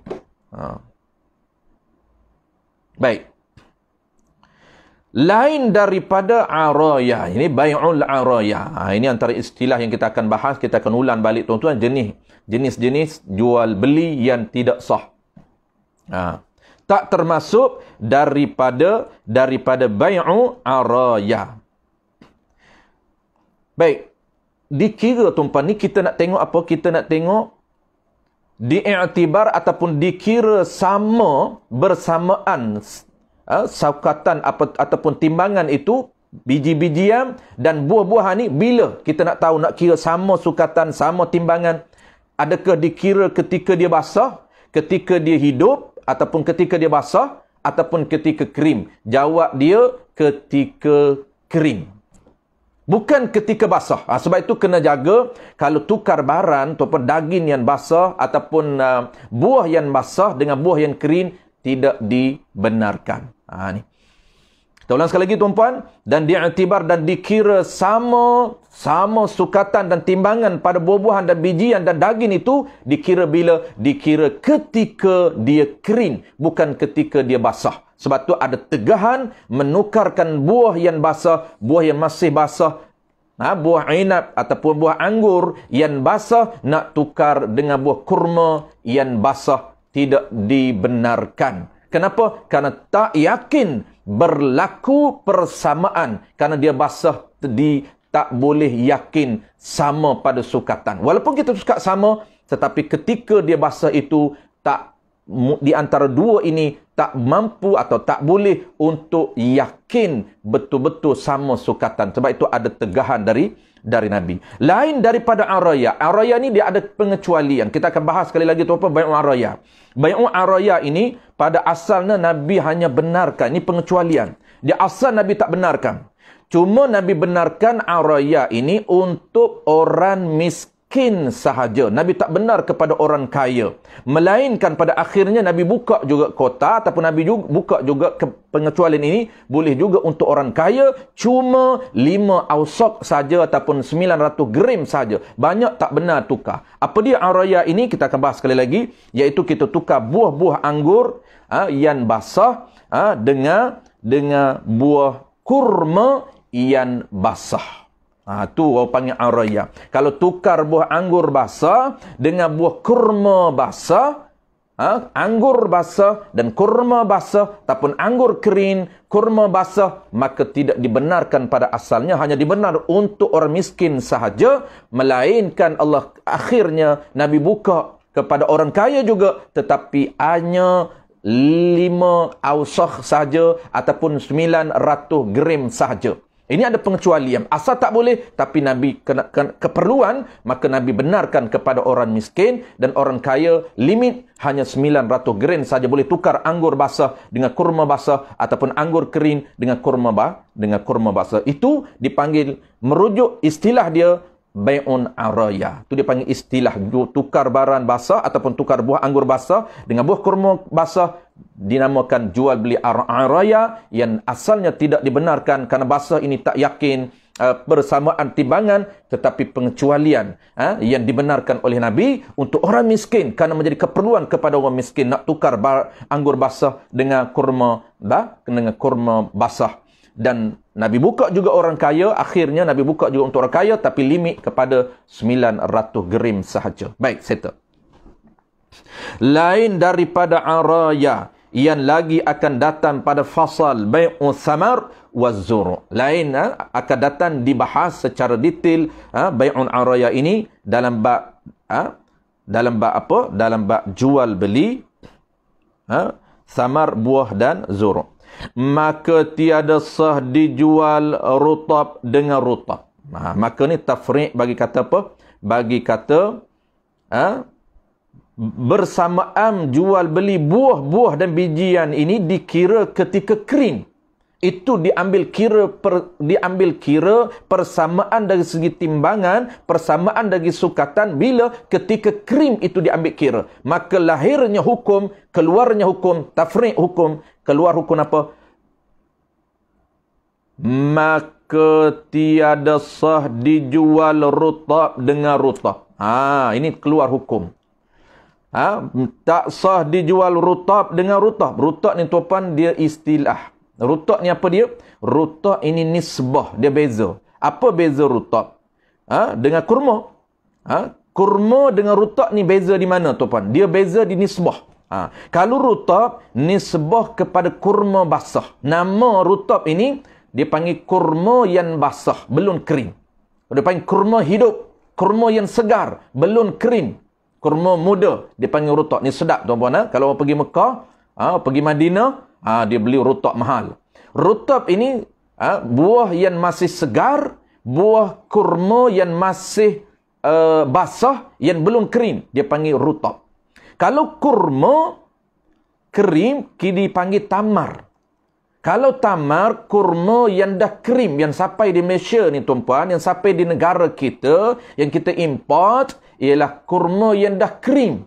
Baik. Lain daripada araya. Ini bai'ul araya. Ini antara istilah yang kita akan bahas. Kita akan ulang balik tuan-tuan. Jenis-jenis jual beli yang tidak sah. Tak termasuk daripada bai'u araya. Baik. Dikira tuan-tuan ni kita nak tengok apa? Kita nak tengok diiktibar ataupun dikira sama bersamaan saukatan ataupun timbangan itu biji-bijian dan buah-buahan ni bila kita nak tahu, nak kira sama sukatan, sama timbangan. Adakah dikira ketika dia basah, ketika dia hidup, ataupun ketika dia basah, ataupun ketika kering? Jawab dia ketika kering. Bukan ketika basah. Sebab itu kena jaga kalau tukar barang ataupun daging yang basah ataupun buah yang basah dengan buah yang kering tidak dibenarkan. Ni. Kita ulang sekali lagi tuan-puan. Dan diiktibar dan dikira sama sukatan dan timbangan pada buah-buahan dan bijian dan daging itu dikira bila? Dikira ketika dia kering, bukan ketika dia basah. Sebab tu ada tegahan menukarkan buah yang basah, buah yang masih basah, buah inab ataupun buah anggur yang basah nak tukar dengan buah kurma yang basah, tidak dibenarkan. Kenapa? Kerana tak yakin berlaku persamaan. Kerana dia basah, tak boleh yakin sama pada sukatan. Walaupun kita suka sama, tetapi ketika dia basah itu tak, di antara dua ini tak mampu atau tak boleh untuk yakin betul-betul sama sukatan. Sebab itu ada tegahan dari Nabi. Lain daripada araya. Araya ni dia ada pengecualian. Kita akan bahas sekali lagi tu apa bai'ul araya. Bai'ul araya ini pada asalnya Nabi hanya benarkan. Ini pengecualian. Di asal Nabi tak benarkan. Cuma Nabi benarkan araya ini untuk orang miskin sahaja. Nabi tak benar kepada orang kaya. Melainkan pada akhirnya Nabi buka juga kota ataupun Nabi juga buka juga pengecualian ini boleh juga untuk orang kaya, cuma 5 ausaq saja ataupun 900 gram saja. Banyak tak benar tukar. Apa dia araya ini? Kita akan bahas sekali lagi, iaitu kita tukar buah-buah anggur yang basah dengan buah kurma yang basah. Tu orang panggil araya. Kalau tukar buah anggur basah dengan buah kurma basah, anggur basah dan kurma basah ataupun anggur kering, kurma basah, maka tidak dibenarkan pada asalnya, hanya dibenar untuk orang miskin sahaja, melainkan Allah akhirnya Nabi buka kepada orang kaya juga, tetapi hanya 5 ausaq saja ataupun 900 gram sahaja. Ini ada pengecualian. Asal tak boleh, tapi Nabi kena keperluan, maka Nabi benarkan kepada orang miskin dan orang kaya, limit hanya 900 gram saja boleh tukar anggur basah dengan kurma basah ataupun anggur kering dengan kurma basah. Itu dipanggil, merujuk istilah dia bai'un araya. Itu dipanggil istilah tukar barang basah ataupun tukar buah anggur basah dengan buah kurma basah, dinamakan jual beli araya, yang asalnya tidak dibenarkan kerana basah ini tak yakin persamaan timbangan, tetapi pengecualian yang dibenarkan oleh Nabi untuk orang miskin kerana menjadi keperluan kepada orang miskin nak tukar anggur basah dengan kurma basah. Dan Nabi buka juga orang kaya, akhirnya Nabi buka juga untuk orang kaya, tapi limit kepada 900 gram sahaja. Baik, settle. Lain daripada araya yang lagi akan datang pada fasal bai'u samar wa zur. Lain akan datang dibahas secara detail bai'un araya ini dalam bab apa? Dalam bab jual beli samar, buah dan zur. Maka tiada sah dijual rutab dengan rutab. Maka ni tafriq bagi kata apa? Bagi kata bersamaan jual beli buah-buah dan bijian ini dikira ketika kering. Itu diambil kira persamaan dari segi timbangan, persamaan dari sukatan bila ketika krim itu diambil kira. Maka lahirnya hukum, keluarnya hukum, tafriq hukum, keluar hukum apa? Maka tiada sah dijual rutab dengan rutab. Ini keluar hukum. Tak sah dijual rutab dengan rutab. Rutab ni tuan dia istilah. Rutab ni apa dia? Rutab ini nisbah, dia beza. Apa beza rutab dengan kurma? Kurma dengan rutab ni beza di mana tuan? Dia beza di nisbah. Kalau rutab nisbah kepada kurma basah. Nama rutab ini dia panggil kurma yang basah, belum kering. Dia panggil kurma hidup, kurma yang segar, belum kering. Kurma muda dia panggil rutab. Ni sedap tuan-puan. Kalau orang pergi Mekah, pergi Madinah, dia beli rutab mahal. Rutab ini buah yang masih segar, buah kurma yang masih basah, yang belum kering, dia panggil rutab. Kalau kurma kering, dipanggil tamar. Kalau tamar, kurma yang dah kering, yang sampai di Malaysia ni tuan-puan, yang sampai di negara kita, yang kita import, ialah kurma yang dah kering.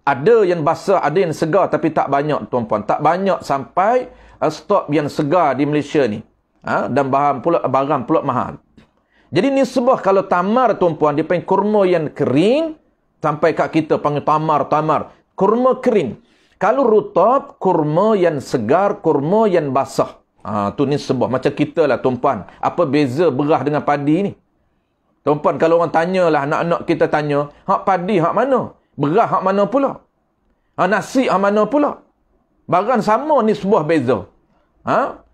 Ada yang basah, ada yang segar, tapi tak banyak tuan-puan. Tak banyak sampai stok yang segar di Malaysia ni. Dan barang pula mahal. Jadi ni sebab kalau tamar tuan-puan, dia panggil kurma yang kering, sampai kat kita panggil tamar. Kurma kering. Kalau rutab, kurma yang segar, kurma yang basah. Tu ni sebab macam kita lah tuan-puan. Apa beza beras dengan padi ni? Tuan-puan, kalau orang tanyalah, anak-anak kita tanya, hak padi hak mana? Beras hak mana pula? Nasi hak mana pula? Barang sama ni sebuah beza.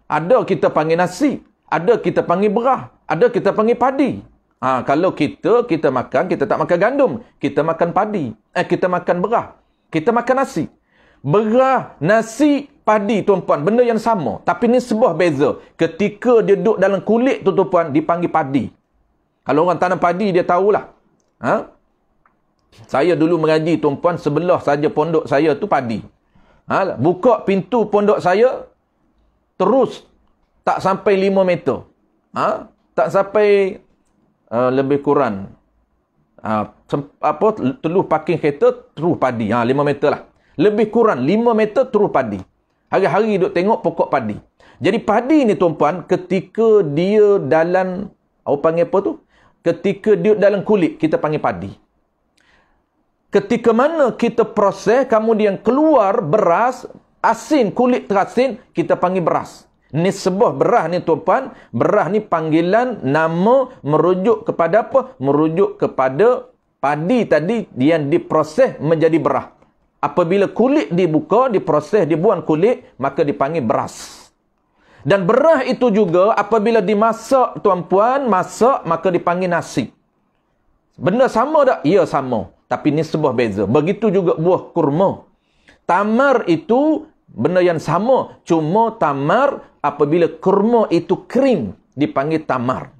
Ada kita panggil nasi, ada kita panggil beras, ada kita panggil padi. Kalau kita makan, kita tak makan gandum. Kita makan padi. Kita makan beras. Kita makan nasi. Beras, nasi, padi, tuan-puan. Benda yang sama. Tapi ni sebuah beza. Ketika dia duduk dalam kulit tu, tuan-puan, dipanggil padi. Kalau orang tanam padi, dia tahulah. Saya dulu mengaji, tuan-puan, sebelah saja pondok saya tu padi. Buka pintu pondok saya, terus tak sampai 5 meter. Tak sampai lebih kurang teluh parking kereta terus padi. 5 meter lah. Lebih kurang 5 meter terus padi. Hari-hari duk tengok pokok padi. Jadi padi ni, tuan-puan, ketika dia dalam, awak panggil apa tu? Ketika dia dalam kulit, kita panggil padi. Ketika mana kita proses, kemudian keluar beras, asin, kulit terasin, kita panggil beras. Ni sebuah beras ni, tuan-puan. Beras ni panggilan nama merujuk kepada apa? Merujuk kepada padi tadi yang diproses menjadi beras. Apabila kulit dibuka, diproses, dibuang kulit, maka dipanggil beras. Dan beras itu juga apabila dimasak, tuan-puan, masak, maka dipanggil nasi. Benda sama tak? Ya, sama. Tapi ni sebuah beza. Begitu juga buah kurma. Tamar itu benda yang sama. Cuma tamar apabila kurma itu kering, dipanggil tamar.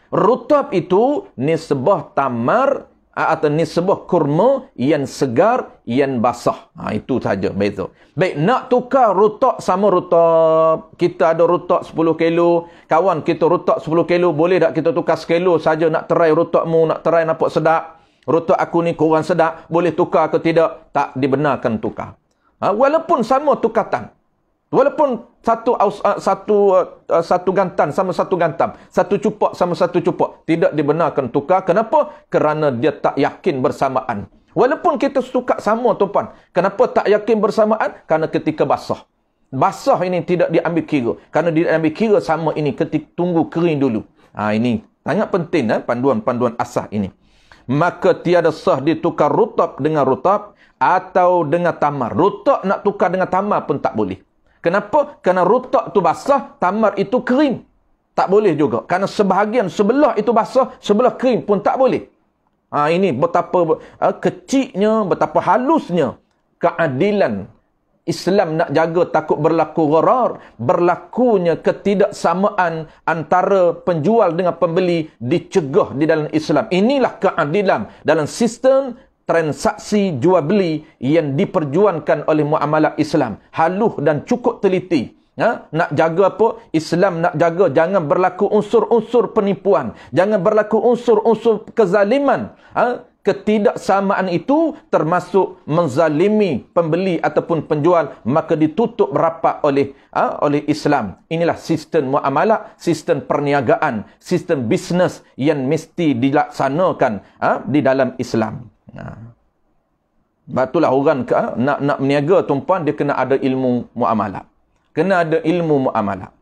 Rutab itu nisbah tamar atau nisbah kurma yang segar, yang basah. Itu saja beza. Baik, nak tukar rutab sama rutab. Kita ada rutab 10 kilo. Kawan kita rutab 10 kilo. Boleh tak kita tukar sekilo saja nak try rutabmu, nak try nampak sedap. Rutab aku ni kurang sedap. Boleh tukar ke tidak? Tak dibenarkan tukar. Walaupun sama tukatan. Walaupun satu gantan sama satu gantam, satu cupak sama satu cupak, tidak dibenarkan tukar. Kenapa? Kerana dia tak yakin bersamaan. Walaupun kita tukar sama, tuan-puan. Kenapa tak yakin bersamaan? Kerana ketika basah. Basah ini tidak diambil kira. Kerana diambil kira sama ini ketika tunggu kering dulu. Ini sangat penting, panduan-panduan asas ini. Maka tiada sah ditukar rutab dengan rutab atau dengan tamar. Rutab nak tukar dengan tamar pun tak boleh. Kenapa? Kerana rutab tu basah, tamar itu kering. Tak boleh juga. Kerana sebahagian sebelah itu basah, sebelah kering pun tak boleh. Ini betapa kecilnya, betapa halusnya keadilan Islam nak jaga takut berlaku gharar, berlakunya ketidaksamaan antara penjual dengan pembeli dicegah di dalam Islam. Inilah keadilan dalam sistem transaksi jual beli yang diperjuangkan oleh muamalah Islam. Halus dan cukup teliti. Nak jaga apa? Islam nak jaga jangan berlaku unsur-unsur penipuan, jangan berlaku unsur-unsur kezaliman. Ketidaksamaan itu termasuk menzalimi pembeli ataupun penjual, maka ditutup rapat oleh Islam. Inilah sistem muamalah, sistem perniagaan, sistem bisnes yang mesti dilaksanakan di dalam Islam. Batulah orang nak meniaga, tuan-puan, dia kena ada ilmu muamalah. Kena ada ilmu muamalah.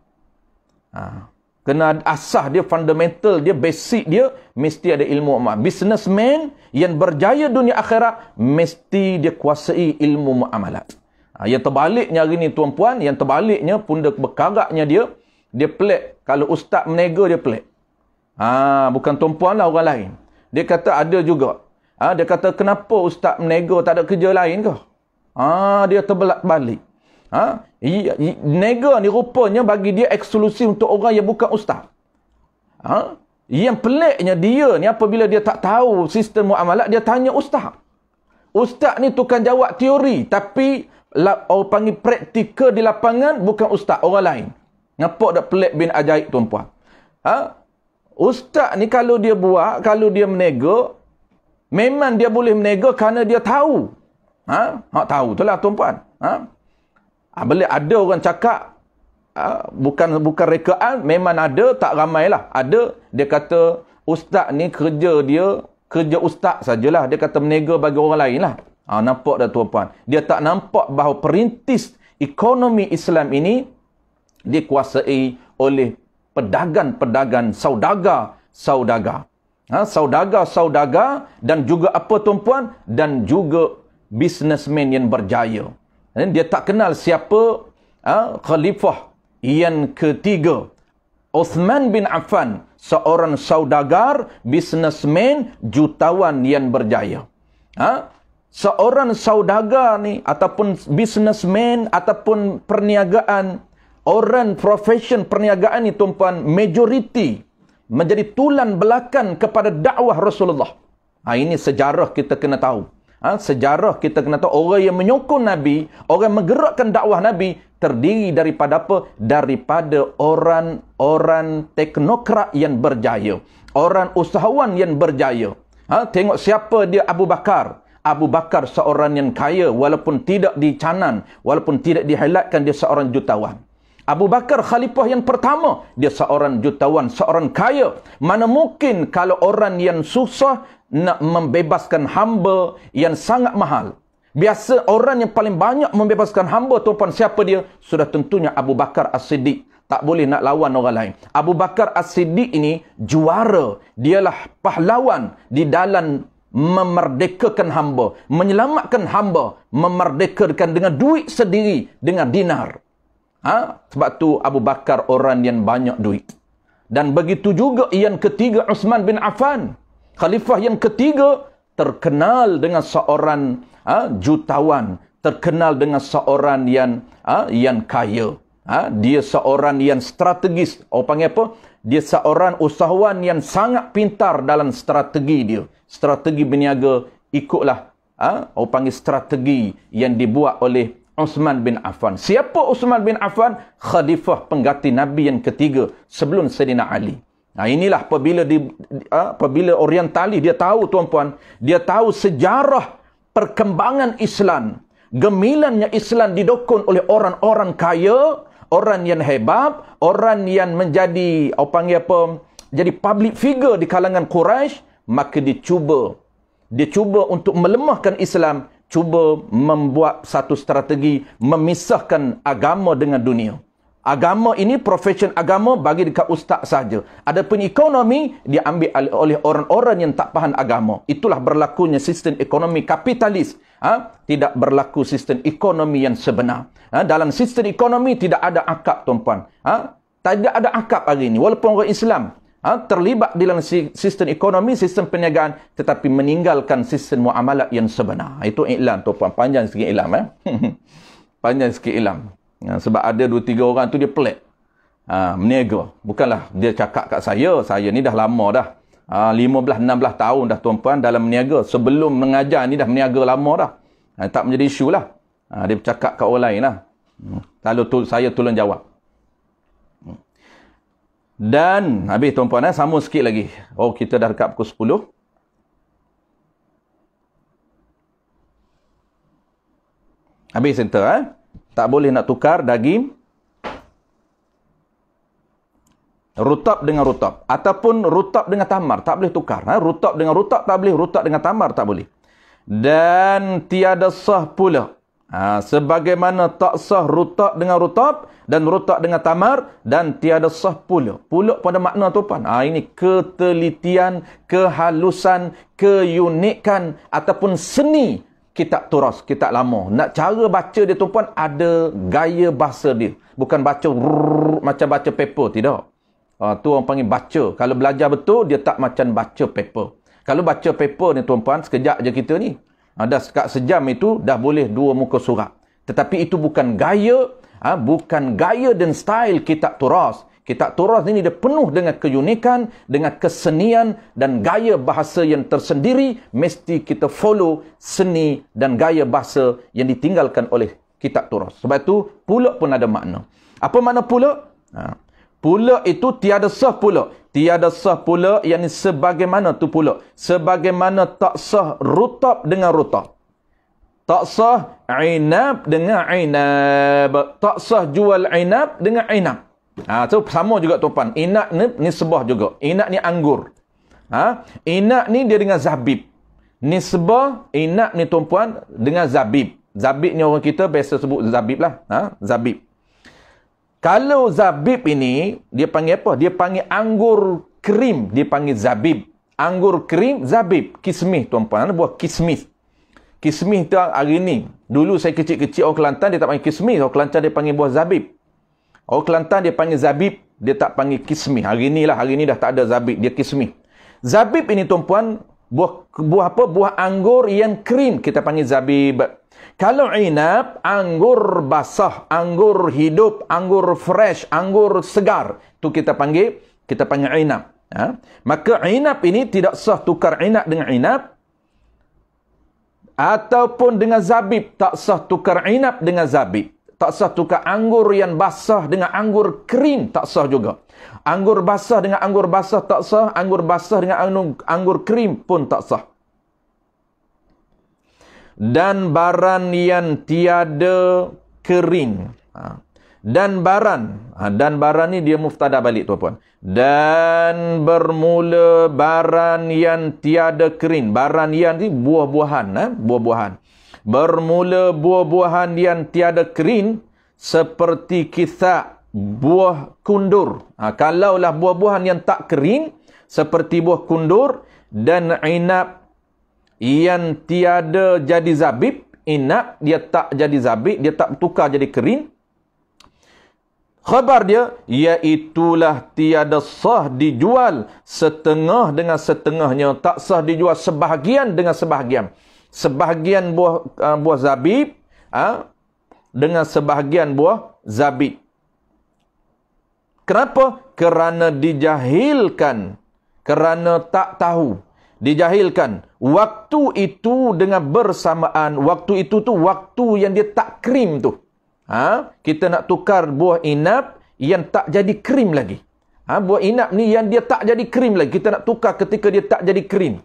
Kena asas dia, fundamental dia, basic dia, mesti ada ilmu muamalah. Businessman yang berjaya dunia akhirat, mesti dia kuasai ilmu muamalah. Yang terbaliknya hari ni, tuan-puan, yang terbaliknya, punca berkaraknya dia pelik. Kalau ustaz menega, dia pelik. Bukan tuan-puan lah, orang lain. Dia kata ada juga. Dia kata, kenapa ustaz menega, tak ada kerja lain ke? Dia terbalik. Nega ni rupanya bagi dia eksklusif untuk orang yang bukan ustaz. Yang peliknya dia ni apabila dia tak tahu sistem muamalah, dia tanya ustaz. Ustaz ni tukang jawab teori, tapi orang panggil praktikal di lapangan bukan ustaz, orang lain. Nampak tak pelik bin ajaib, tuan-puan? Ustaz ni kalau dia buat, kalau dia menega, memang dia boleh menega kerana dia tahu. Tahu tu lah, tuan-puan. Boleh ada orang cakap bukan rekaan, memang ada, tak ramai lah. Ada, dia kata ustaz ni kerja ustaz sajalah. Dia kata menega bagi orang lain lah. Nampak dah, tuan-puan. Dia tak nampak bahawa perintis ekonomi Islam ini dikuasai oleh pedagang-pedagang, saudagar. Saudagar dan juga apa, tuan-puan? Dan juga businessman yang berjaya. Dia tak kenal siapa khalifah yang ketiga, Uthman bin Affan, seorang saudagar, businessman, jutawan yang berjaya. Seorang saudagar ni, ataupun businessman, ataupun perniagaan, orang profession perniagaan ni tuan-puan, majoriti menjadi tulan belakang kepada dakwah Rasulullah. Ini sejarah kita kena tahu. Sejarah kita kena tahu, orang yang menyokong Nabi, orang yang menggerakkan dakwah Nabi, terdiri daripada apa? Daripada orang-orang teknokrat yang berjaya, orang usahawan yang berjaya. Tengok siapa dia, Abu Bakar. Abu Bakar seorang yang kaya, walaupun tidak dicanan, walaupun tidak dihighlightkan, dia seorang jutawan. Abu Bakar khalifah yang pertama, dia seorang jutawan, seorang kaya. Mana mungkin kalau orang yang susah nak membebaskan hamba yang sangat mahal. Biasa orang yang paling banyak membebaskan hamba, tuan-puan, siapa dia? Sudah tentunya Abu Bakar As-Siddiq. Tak boleh nak lawan orang lain. Abu Bakar As-Siddiq ini juara. Dialah pahlawan di dalam memerdekakan hamba, menyelamatkan hamba, memerdekakan dengan duit sendiri, dengan dinar. Sebab tu Abu Bakar orang yang banyak duit. Dan begitu juga yang ketiga, Uthman bin Affan, khalifah yang ketiga, terkenal dengan seorang jutawan, terkenal dengan seorang yang kaya. Dia seorang yang strategis. Orang panggil apa? Dia seorang usahawan yang sangat pintar dalam strategi dia. Strategi berniaga, ikutlah orang panggil strategi yang dibuat oleh Uthman bin Affan. Siapa Uthman bin Affan? Khalifah pengganti Nabi yang ketiga sebelum Sayyidina Ali. Inilah apabila orientalis dia tahu, tuan-puan, dia tahu sejarah perkembangan Islam. Gemilannya Islam didukung oleh orang-orang kaya, orang yang hebat, orang yang menjadi jadi public figure di kalangan Quraisy, maka dia cuba untuk melemahkan Islam, cuba membuat satu strategi memisahkan agama dengan dunia. Agama ini, profession agama bagi dekat ustaz saja. Adapun ekonomi diambil oleh orang-orang yang tak faham agama. Itulah berlakunya sistem ekonomi kapitalis. Tidak berlaku sistem ekonomi yang sebenar. Dalam sistem ekonomi tidak ada akad, tuan-puan. Tidak ada akad hari ini. Walaupun orang Islam terlibat dalam sistem ekonomi, sistem perniagaan, tetapi meninggalkan sistem muamalat yang sebenar. Itu iklan, tuan-puan. Panjang sikit iklan. Panjang sikit iklan. Sebab ada 2-3 orang tu dia pelik. Meniaga. Bukanlah dia cakap kat saya ni dah lama dah. 15-16 tahun dah, tuan-puan, dalam meniaga. Sebelum mengajar ni dah meniaga lama dah. Tak menjadi isu lah. Dia bercakap kat orang lain lah. Lalu saya tolong jawab. Dan habis, tuan-puan, sama sikit lagi. Kita dah dekat pukul 10. Habis center. Tak boleh nak tukar daging rutab dengan rutab. Ataupun rutab dengan tamar. Tak boleh tukar. Rutab dengan rutab tak boleh. Rutab dengan tamar tak boleh. Dan tiada sah pula. Sebagaimana tak sah rutab dengan rutab dan rutab dengan tamar, dan tiada sah pula. Pula pada makna tuan. Ini ketelitian, kehalusan, keunikan ataupun seni kitab turas, kitab lama. Nak cara baca dia, tuan-puan, ada gaya bahasa dia. Bukan baca macam baca paper, tidak. Tu orang panggil baca. Kalau belajar betul, dia tak macam baca paper. Kalau baca paper ni, tuan-puan, sekejap je kita ni. Dah sekat sejam itu, dah boleh 2 muka surat. Tetapi itu bukan gaya, bukan gaya dan style kitab turas. Kitab turas ini dia penuh dengan keunikan, dengan kesenian dan gaya bahasa yang tersendiri. Mesti kita follow seni dan gaya bahasa yang ditinggalkan oleh kitab turas. Sebab itu, pula pun ada makna. Apa makna pula? Pula itu tiada sah pula. Tiada sah pula, yang sebagaimana tu pula. Sebagaimana tak sah rutab dengan rutab. Tak sah inab dengan inab. Tak sah jual inab dengan inab. So sama juga, tuan-puan. Inab ni sebah juga. Inab ni anggur. Inab ni dia dengan zabib. Nisbah inab ni, tuan-puan, dengan zabib. Zabib ni orang kita biasa sebut zabib lah. Zabib. Kalau zabib ini, dia panggil apa? Dia panggil anggur krim. Dia panggil zabib. Anggur krim, zabib. Kismis, tuan-puan. Buah kismis. Kismis tu hari ni. Dulu saya kecil-kecil, orang Kelantan dia tak panggil kismis. Orang Kelantan dia panggil buah zabib. Orang Kelantan dia panggil zabib. dia tak panggil kismi. Hari ni dah tak ada zabib, dia kismi. Zabib ini tuan-puan, buah apa? Buah anggur yang kering, kita panggil zabib. Kalau inab, anggur basah, anggur hidup, anggur fresh, anggur segar, tu kita panggil inab. Maka inab ini tidak sah tukar inab dengan inab, ataupun dengan zabib, tak sah tukar inab dengan zabib. Tak sah tukar anggur yang basah dengan anggur kering, tak sah juga. Anggur basah dengan anggur basah tak sah, anggur basah dengan anggur kering pun tak sah. Dan baran yang tiada kering. Dan baran ni dia muftada balik tuan-puan. Dan bermula baran yang tiada kering. Baran yang ni buah-buahan, buah-buahan. Bermula buah-buahan yang tiada kering seperti kisah buah kundur. Kalaulah buah-buahan yang tak kering seperti buah kundur dan inab yang tiada jadi zabib, inab dia tak jadi zabib, dia tak tukar jadi kering. Khabar dia, iaitulah tiada sah dijual setengah dengan setengahnya, tak sah dijual sebahagian dengan sebahagian. Sebahagian buah zabib dengan sebahagian buah zabib. Kenapa? Kerana dijahilkan, kerana tak tahu. Dijahilkan. Waktu itu dengan bersamaan, waktu itu tu waktu yang dia tak krim tu. Kita nak tukar buah inab yang tak jadi krim lagi. Buah inab ni yang dia tak jadi krim lagi, kita nak tukar ketika dia tak jadi krim.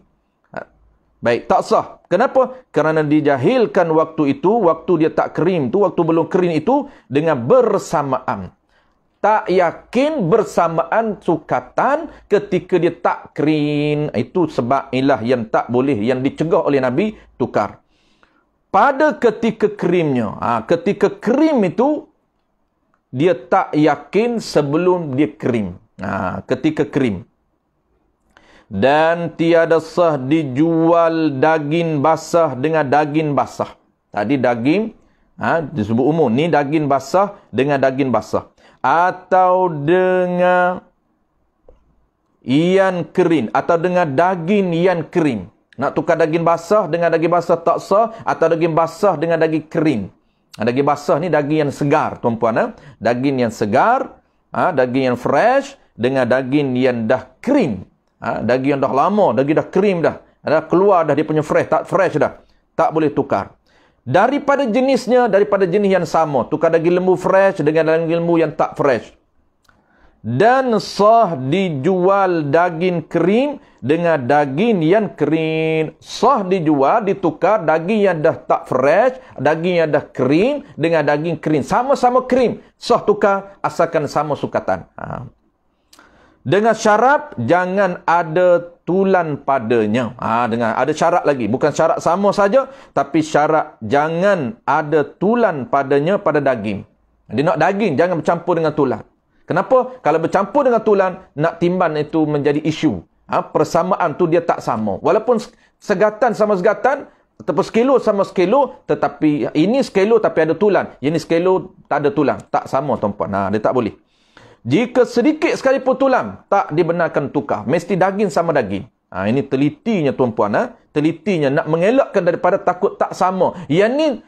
Baik, tak sah. Kenapa? Kerana dijahilkan waktu itu, waktu dia tak kering tu, waktu belum kering itu dengan bersamaan. Tak yakin bersamaan sukatan ketika dia tak kering. Itu sebab ilah yang tak boleh, yang dicegah oleh Nabi, tukar. Pada ketika kerimnya, ketika kering itu, dia tak yakin sebelum dia kering. Ketika kering. Dan tiada sah dijual daging basah dengan daging basah. Tadi daging, disebut umum. Ni daging basah dengan daging basah. Atau dengan ian kering. Atau dengan daging ian kering. Nak tukar daging basah dengan daging basah tak sah. Atau daging basah dengan daging kering. Daging basah ni daging yang segar, tuan-puan. Daging yang segar, daging yang fresh dengan daging yang dah kering. Daging yang dah lama, daging dah kering dah. Dah keluar dah dia punya fresh dah. Tak boleh tukar. Daripada jenisnya, daripada jenis yang sama. Tukar daging lembu fresh dengan daging lembu yang tak fresh. Dan sah dijual daging kering dengan daging yang kering. Sah dijual, ditukar daging yang dah tak fresh, daging yang dah kering dengan daging kering. Sama-sama kering. Sah tukar asalkan sama sukatan. Dengan syarat jangan ada tulan padanya. Dengan ada syarat lagi. Bukan syarat sama saja, tapi syarat jangan ada tulan padanya pada daging. Dia nak daging, jangan bercampur dengan tulan. Kenapa? Kalau bercampur dengan tulan, nak timban itu menjadi isu. Persamaan tu dia tak sama. Walaupun segatan sama segatan, ataupun sekilo sama sekilo, tetapi ini sekilo tapi ada tulan. Ini sekilo tak ada tulan. Tak sama, tuan-puan. Dia tak boleh. Jika sedikit sekalipun tulang, tak dibenarkan tukar. Mesti daging sama daging. Ini telitinya tuan-puan. Telitinya nak mengelakkan daripada takut tak sama. Yang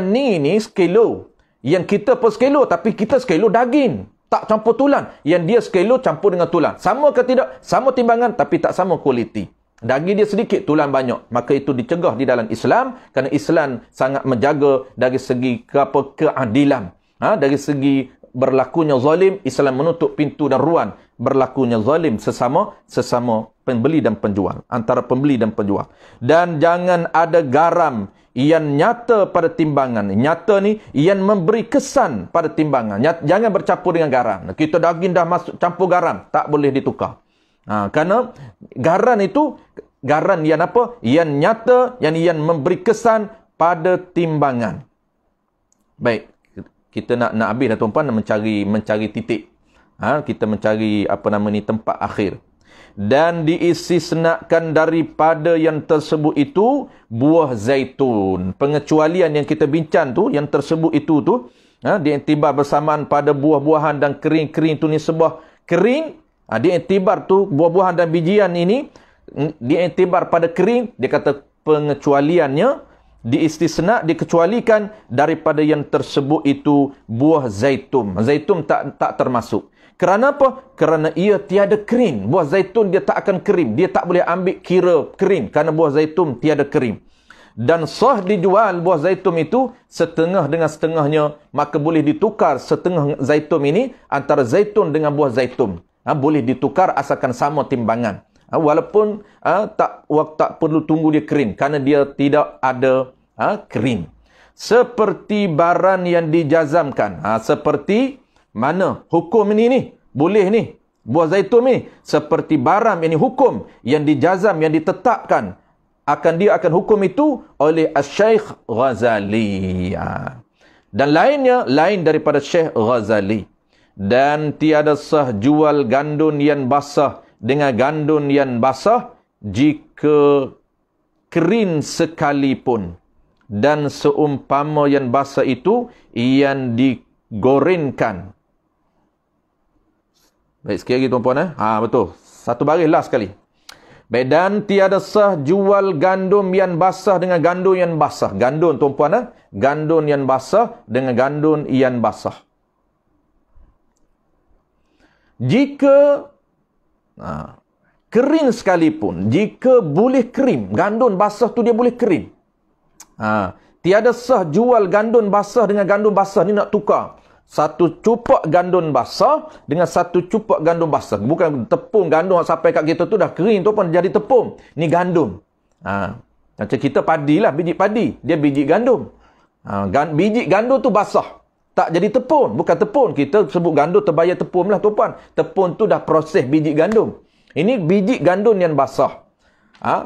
ni sekilo. Yang kita pun sekilo, tapi kita sekilo daging. Tak campur tulang. Yang dia sekilo campur dengan tulang. Sama ke tidak? Sama timbangan, tapi tak sama kualiti. Daging dia sedikit, tulang banyak. Maka itu dicegah di dalam Islam. Kerana Islam sangat menjaga dari segi keadilan. Dari segi berlakunya zalim, Islam menutup pintu dan ruang berlakunya zalim sesama pembeli dan penjual, antara pembeli dan penjual. Dan jangan ada garam yang nyata pada timbangan. Nyata ni yang memberi kesan pada timbangan. Jangan bercampur dengan garam. Kita daging dah masuk campur garam, tak boleh ditukar. Kerana garam itu garam yang apa? Yang nyata, yang memberi kesan pada timbangan. Baik. Kita nak habis dah tuan-puan, mencari titik. Kita mencari tempat akhir. Dan diistisnakan daripada yang tersebut itu buah zaitun. Pengecualian yang kita bincang tu, yang tersebut itu tu, Diiktibar bersamaan pada buah-buahan dan kering-kering tu ni sebuah kering. Diiktibar tu buah-buahan dan bijian ini diiktibar pada kering. Dia kata pengecualiannya diistisna, dikecualikan daripada yang tersebut itu buah zaitun. Zaitun tak termasuk. Kerana apa? Kerana ia tiada kering. Buah zaitun dia tak akan kering. Dia tak boleh ambil kira kering kerana buah zaitun tiada kering. Dan sah dijual buah zaitun itu setengah dengan setengahnya, maka boleh ditukar setengah zaitun ini antara zaitun dengan buah zaitun. Boleh ditukar asalkan sama timbangan. Walaupun tak perlu tunggu dia kering kerana dia tidak ada kering. Seperti barang yang dijazamkan. Seperti mana hukum ini boleh ni buah zaitun ni, seperti barang ini hukum yang dijazam, yang ditetapkan dia akan hukum itu oleh Syekh Ghazali. Dan lainnya lain daripada Syekh Ghazali. Dan tiada sah jual gandum yang basah dengan gandum yang basah jika kering sekalipun, dan seumpama yang basah itu yang digorengkan. Baik, sekali lagi tuan-puan. Betul. Satu baris last sekali. Dan tiada sah jual gandum yang basah dengan gandum yang basah. Gandum tuan-puan, gandum yang basah dengan gandum yang basah. Jika kering sekalipun, jika boleh kering, gandum basah tu dia boleh kering. Tiada sah jual gandum basah dengan gandum basah. Ni nak tukar satu cupak gandum basah dengan satu cupak gandum basah. Bukan tepung gandum sampai kat kita tu dah kering tu pun jadi tepung. Ni gandum. Macam kita padi lah, biji padi. Dia biji gandum. Biji gandum tu basah. Tak jadi tepung. Bukan tepung. Kita sebut gandum terbayar tepung lah tuan. Tepung tu dah proses biji gandum. Ini biji gandum yang basah.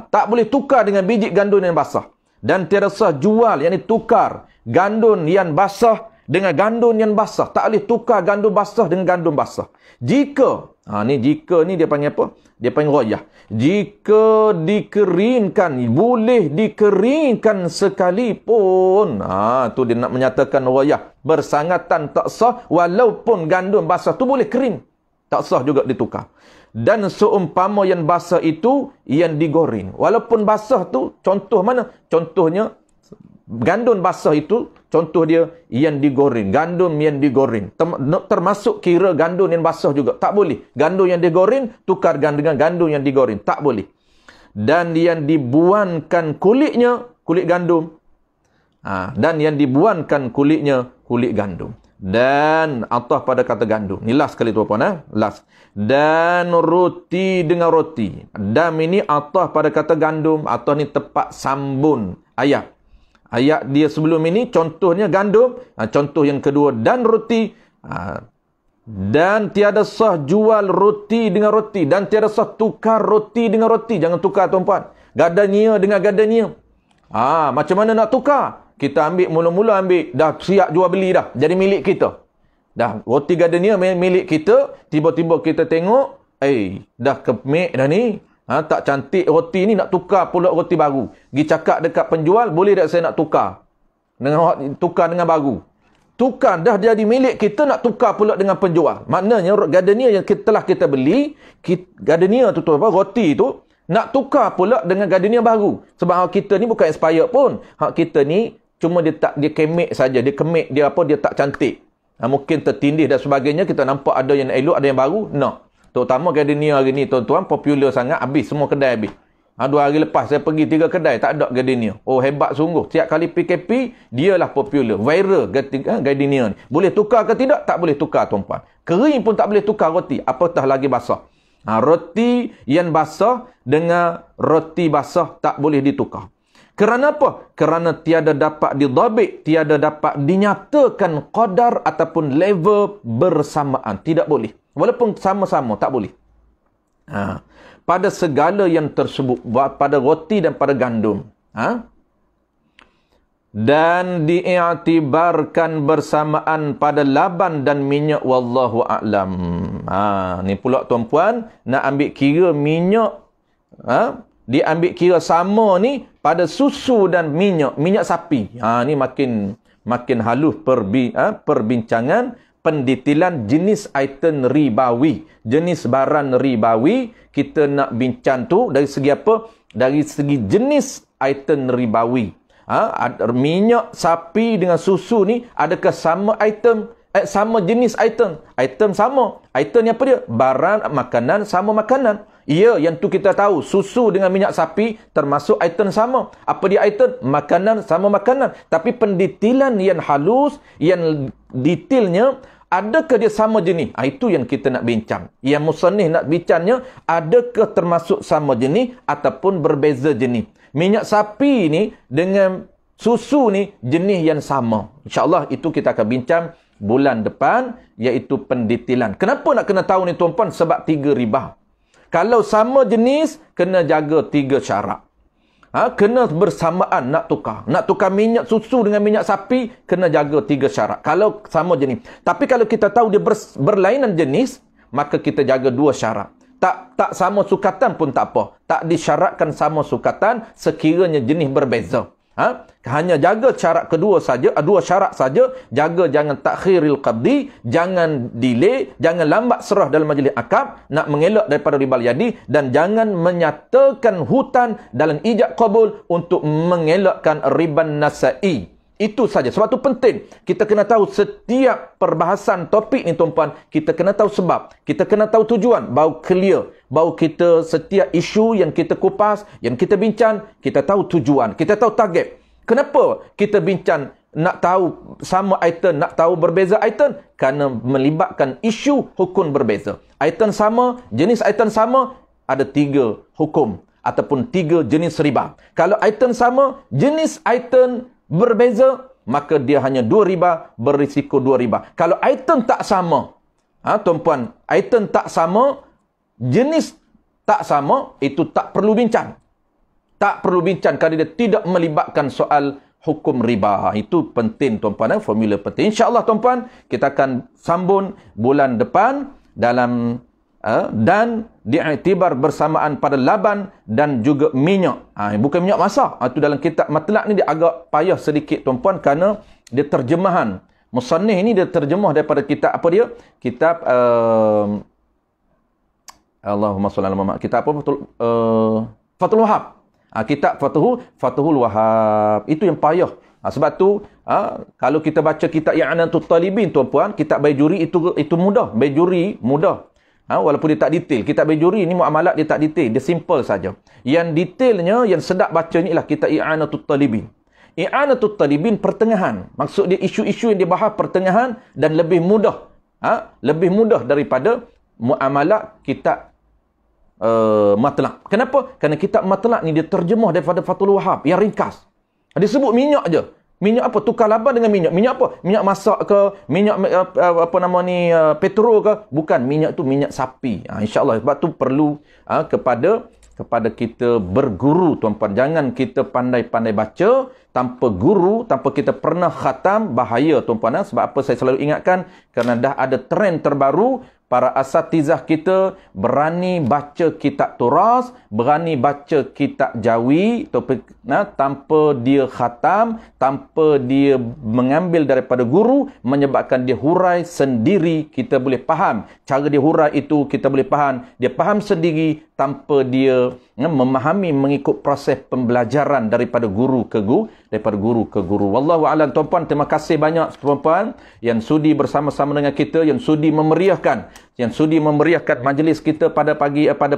Tak boleh tukar dengan biji gandum yang basah. Dan tiada sah jual, yang ni tukar gandum yang basah dengan gandum yang basah. Tak boleh tukar gandum basah dengan gandum basah. Jika, jika ni dia panggil apa? Dia panggil royah. Jika dikeringkan, boleh dikeringkan sekalipun. Tu dia nak menyatakan royah. Bersangatan tak sah, walaupun gandum basah tu boleh kering. Tak sah juga ditukar. Dan seumpama yang basah itu yang digoreng. Walaupun basah tu, contoh mana? Contohnya, gandum basah itu, contoh dia yang digoreng. Gandum yang digoreng. Termasuk kira gandum yang basah juga. Tak boleh. Gandum yang digoreng, tukar dengan gandum yang digoreng. Tak boleh. Dan yang dibuangkan kulitnya, kulit gandum. Dan yang dibuangkan kulitnya, kulit gandum. Dan atah pada kata gandum. Ni last sekali tuan-puan. Last. Dan roti dengan roti. Dam ini atah pada kata gandum. Atah ni tepat sambung ayat. Ayat dia sebelum ini contohnya gandum. Contoh yang kedua dan roti. Dan tiada sah jual roti dengan roti. Dan tiada sah tukar roti dengan roti. Jangan tukar tuan-puan. Gadania dengan gadania. Macam mana nak tukar? Kita ambil, mula-mula ambil, dah siap jual beli dah. Jadi milik kita. Dah roti gardenia milik kita. Tiba-tiba kita tengok, dah kemek dah ni. Tak cantik roti ni, nak tukar pula roti baru. Pergi cakap dekat penjual, boleh tak saya nak tukar? Tukar dengan baru. Tukar, dah jadi milik kita, nak tukar pula dengan penjual. Maknanya gardenia yang telah kita beli, gardenia tu roti tu, nak tukar pula dengan gardenia baru. Sebab hak kita ni bukan expired pun. Hak kita ni cuma dia kemek saja, dia kemek, dia tak cantik. Mungkin tertindih dan sebagainya, kita nampak ada yang elok, ada yang baru. No. Terutama gardenia hari ni tuan-tuan, popular sangat, habis semua kedai habis. 2 hari lepas saya pergi 3 kedai, tak ada gardenia. Hebat sungguh. Tiap kali PKP, dialah popular, viral gardenia ni. Boleh tukar ke tidak? Tak boleh tukar tuan-tuan. Kering pun tak boleh tukar roti, apatah lagi basah. Roti yang basah dengan roti basah tak boleh ditukar. Kerana apa? Kerana tiada dapat didabit, tiada dapat dinyatakan qadar ataupun level bersamaan. Tidak boleh. Walaupun sama-sama, tak boleh. Pada segala yang tersebut, pada roti dan pada gandum. Dan diiktibarkan bersamaan pada laban dan minyak, wallahu a'lam. Ni pula tuan-puan, nak ambil kira minyak, diambil kira sama ni pada susu dan minyak sapi. Ni makin makin halus perbincangan pendetailan jenis item ribawi, jenis barang ribawi. Kita nak bincang tu dari segi apa? Dari segi jenis item ribawi. Minyak sapi dengan susu ni adakah sama item? Sama jenis item? Item sama. Item ni apa dia? Barang makanan sama makanan. Ya, yang tu kita tahu. Susu dengan minyak sapi termasuk item sama. Apa dia item? Makanan sama makanan. Tapi pendetailan yang halus, yang detailnya, adakah dia sama jenis? Itu yang kita nak bincang. Yang musannif nak bincangnya, adakah termasuk sama jenis ataupun berbeza jenis? Minyak sapi ni dengan susu ni jenis yang sama. InsyaAllah itu kita akan bincang bulan depan, iaitu pendetailan. Kenapa nak kena tahu ni tuan-puan? Sebab 3 riba. Kalau sama jenis, kena jaga 3 syarat. Kena bersamaan nak tukar. Nak tukar minyak susu dengan minyak sapi, kena jaga 3 syarat. Kalau sama jenis. Tapi kalau kita tahu dia berlainan jenis, maka kita jaga 2 syarat. Tak sama sukatan pun tak apa. Tak disyaratkan sama sukatan sekiranya jenis berbeza. Hanya jaga syarat kedua saja, 2 syarat saja. Jaga jangan takhiril qabdi, jangan delay, jangan lambat serah dalam majlis akad, nak mengelak daripada ribal yadi, dan jangan menyatakan hutan dalam ijab qabul untuk mengelakkan riban nasai. Itu saja. Sebab tu penting. Kita kena tahu setiap perbahasan topik ni tuan-puan, kita kena tahu sebab. Kita kena tahu tujuan. Baru clear. Baru kita setiap isu yang kita kupas, yang kita bincang, kita tahu tujuan. Kita tahu target. Kenapa kita bincang nak tahu sama item, nak tahu berbeza item? Kerana melibatkan isu hukum berbeza. Item sama, jenis item sama, ada 3 hukum. Ataupun 3 jenis riba. Kalau item sama, jenis item berbeza, maka dia hanya 2 riba, berisiko 2 riba. Kalau item tak sama, tuan-puan, item tak sama, jenis tak sama, itu tak perlu bincang. Tak perlu bincang kerana dia tidak melibatkan soal hukum riba. Itu penting tuan-puan, formula penting. InsyaAllah tuan-puan, kita akan sambung bulan depan dalam dan diiktibar bersamaan pada laban dan juga minyak. Bukan minyak masak. Itu dalam kitab matlak ni dia agak payah sedikit tuan-puan, kerana dia terjemahan. Musannif ni dia terjemah daripada kitab apa dia? Kitab Allahumma shalli ala Muhammad. Kitab apa? Fathul Wahhab. Kitab Fathul Wahhab. Itu yang payah. Sebab tu kalau kita baca kitab I'anatul Talibin tuan-puan, kitab Baijuri itu mudah. Baijuri mudah. Walaupun dia tak detail. Kitab Baijuri ni muamalat dia tak detail. Dia simple saja. Yang detailnya, yang sedap bacanya ialah kitab I'anatul Talibin. I'anatul Talibin pertengahan. Maksud dia isu-isu yang dia bahas pertengahan dan lebih mudah. Lebih mudah daripada muamalat kitab Matlaq. Kenapa? Kerana kitab Matlaq ni dia terjemah daripada Fathul Wahhab yang ringkas. Dia sebut minyak je. Minyak apa? Tukar laban dengan minyak. Minyak apa? Minyak masak ke? Minyak petrol ke? Bukan. Minyak tu minyak sapi. InsyaAllah. Sebab tu perlu kepada kita berguru tuan-puan. Jangan kita pandai-pandai baca tanpa guru, tanpa kita pernah khatam. Bahaya tuan-puan. Sebab apa saya selalu ingatkan? Kerana dah ada trend terbaru. Para asatizah kita berani baca kitab turas, berani baca kitab jawi, tanpa dia khatam, tanpa dia mengambil daripada guru, menyebabkan dia hurai sendiri. Kita boleh faham. Cara dia hurai itu kita boleh faham. Dia faham sendiri tanpa dia memahami mengikut proses pembelajaran daripada guru ke guru. Wallahu a'lam tuan-puan. Terima kasih banyak tuan-puan yang sudi bersama-sama dengan kita, yang sudi memeriahkan majlis kita pada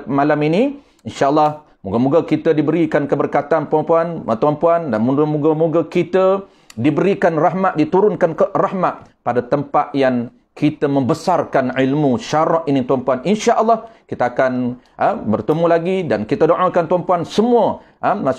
malam ini. InsyaAllah moga-moga kita diberikan keberkatan tuan-puan, dan moga-moga kita diberikan rahmat, diturunkan ke rahmat pada tempat yang kita membesarkan ilmu syarak ini tuan-puan. InsyaAllah kita akan bertemu lagi, dan kita doakan tuan-puan semua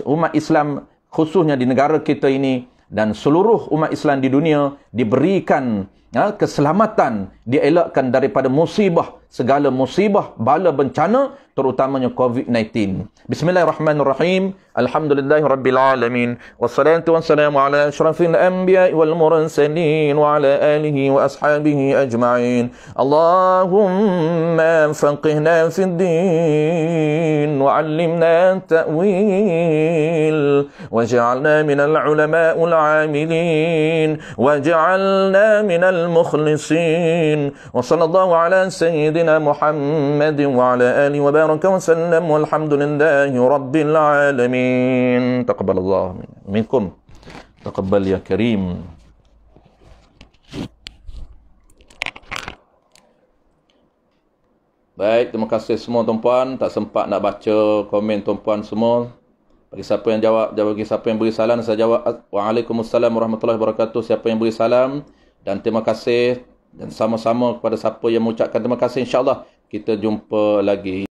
umat Islam khususnya di negara kita ini dan seluruh umat Islam di dunia diberikan keselamatan, dielakkan daripada musibah, segala musibah, bala bencana, terutamanya COVID-19. Bismillahirrahmanirrahim. Alhamdulillahirabbil alamin. Wassalatu wassalamu ala asyrafil anbiya'i wal mursalin wa ala alihi wa ashabihi ajma'in. Allahumma faqihna fid din wa 'allimna ta'wil waj'alna minal ulama'il 'amilin waj'alna minal المخلصين وصلى الله على سيدنا محمد وعلى آله وبارك وسلم والحمد لله رب العالمين. تقبل الله منكم. تقبل يا كريم. Baik, terima kasih semua tuan-puan. Tak sempat nak baca komen tuan-puan semua. Bagi siapa yang jawab, bagi siapa yang beri salam, saya jawab Waalaikumsalam warahmatullahi wabarakatuh. Siapa yang beri salam, dan terima kasih, dan sama-sama kepada siapa yang mengucapkan terima kasih. InsyaAllah kita jumpa lagi.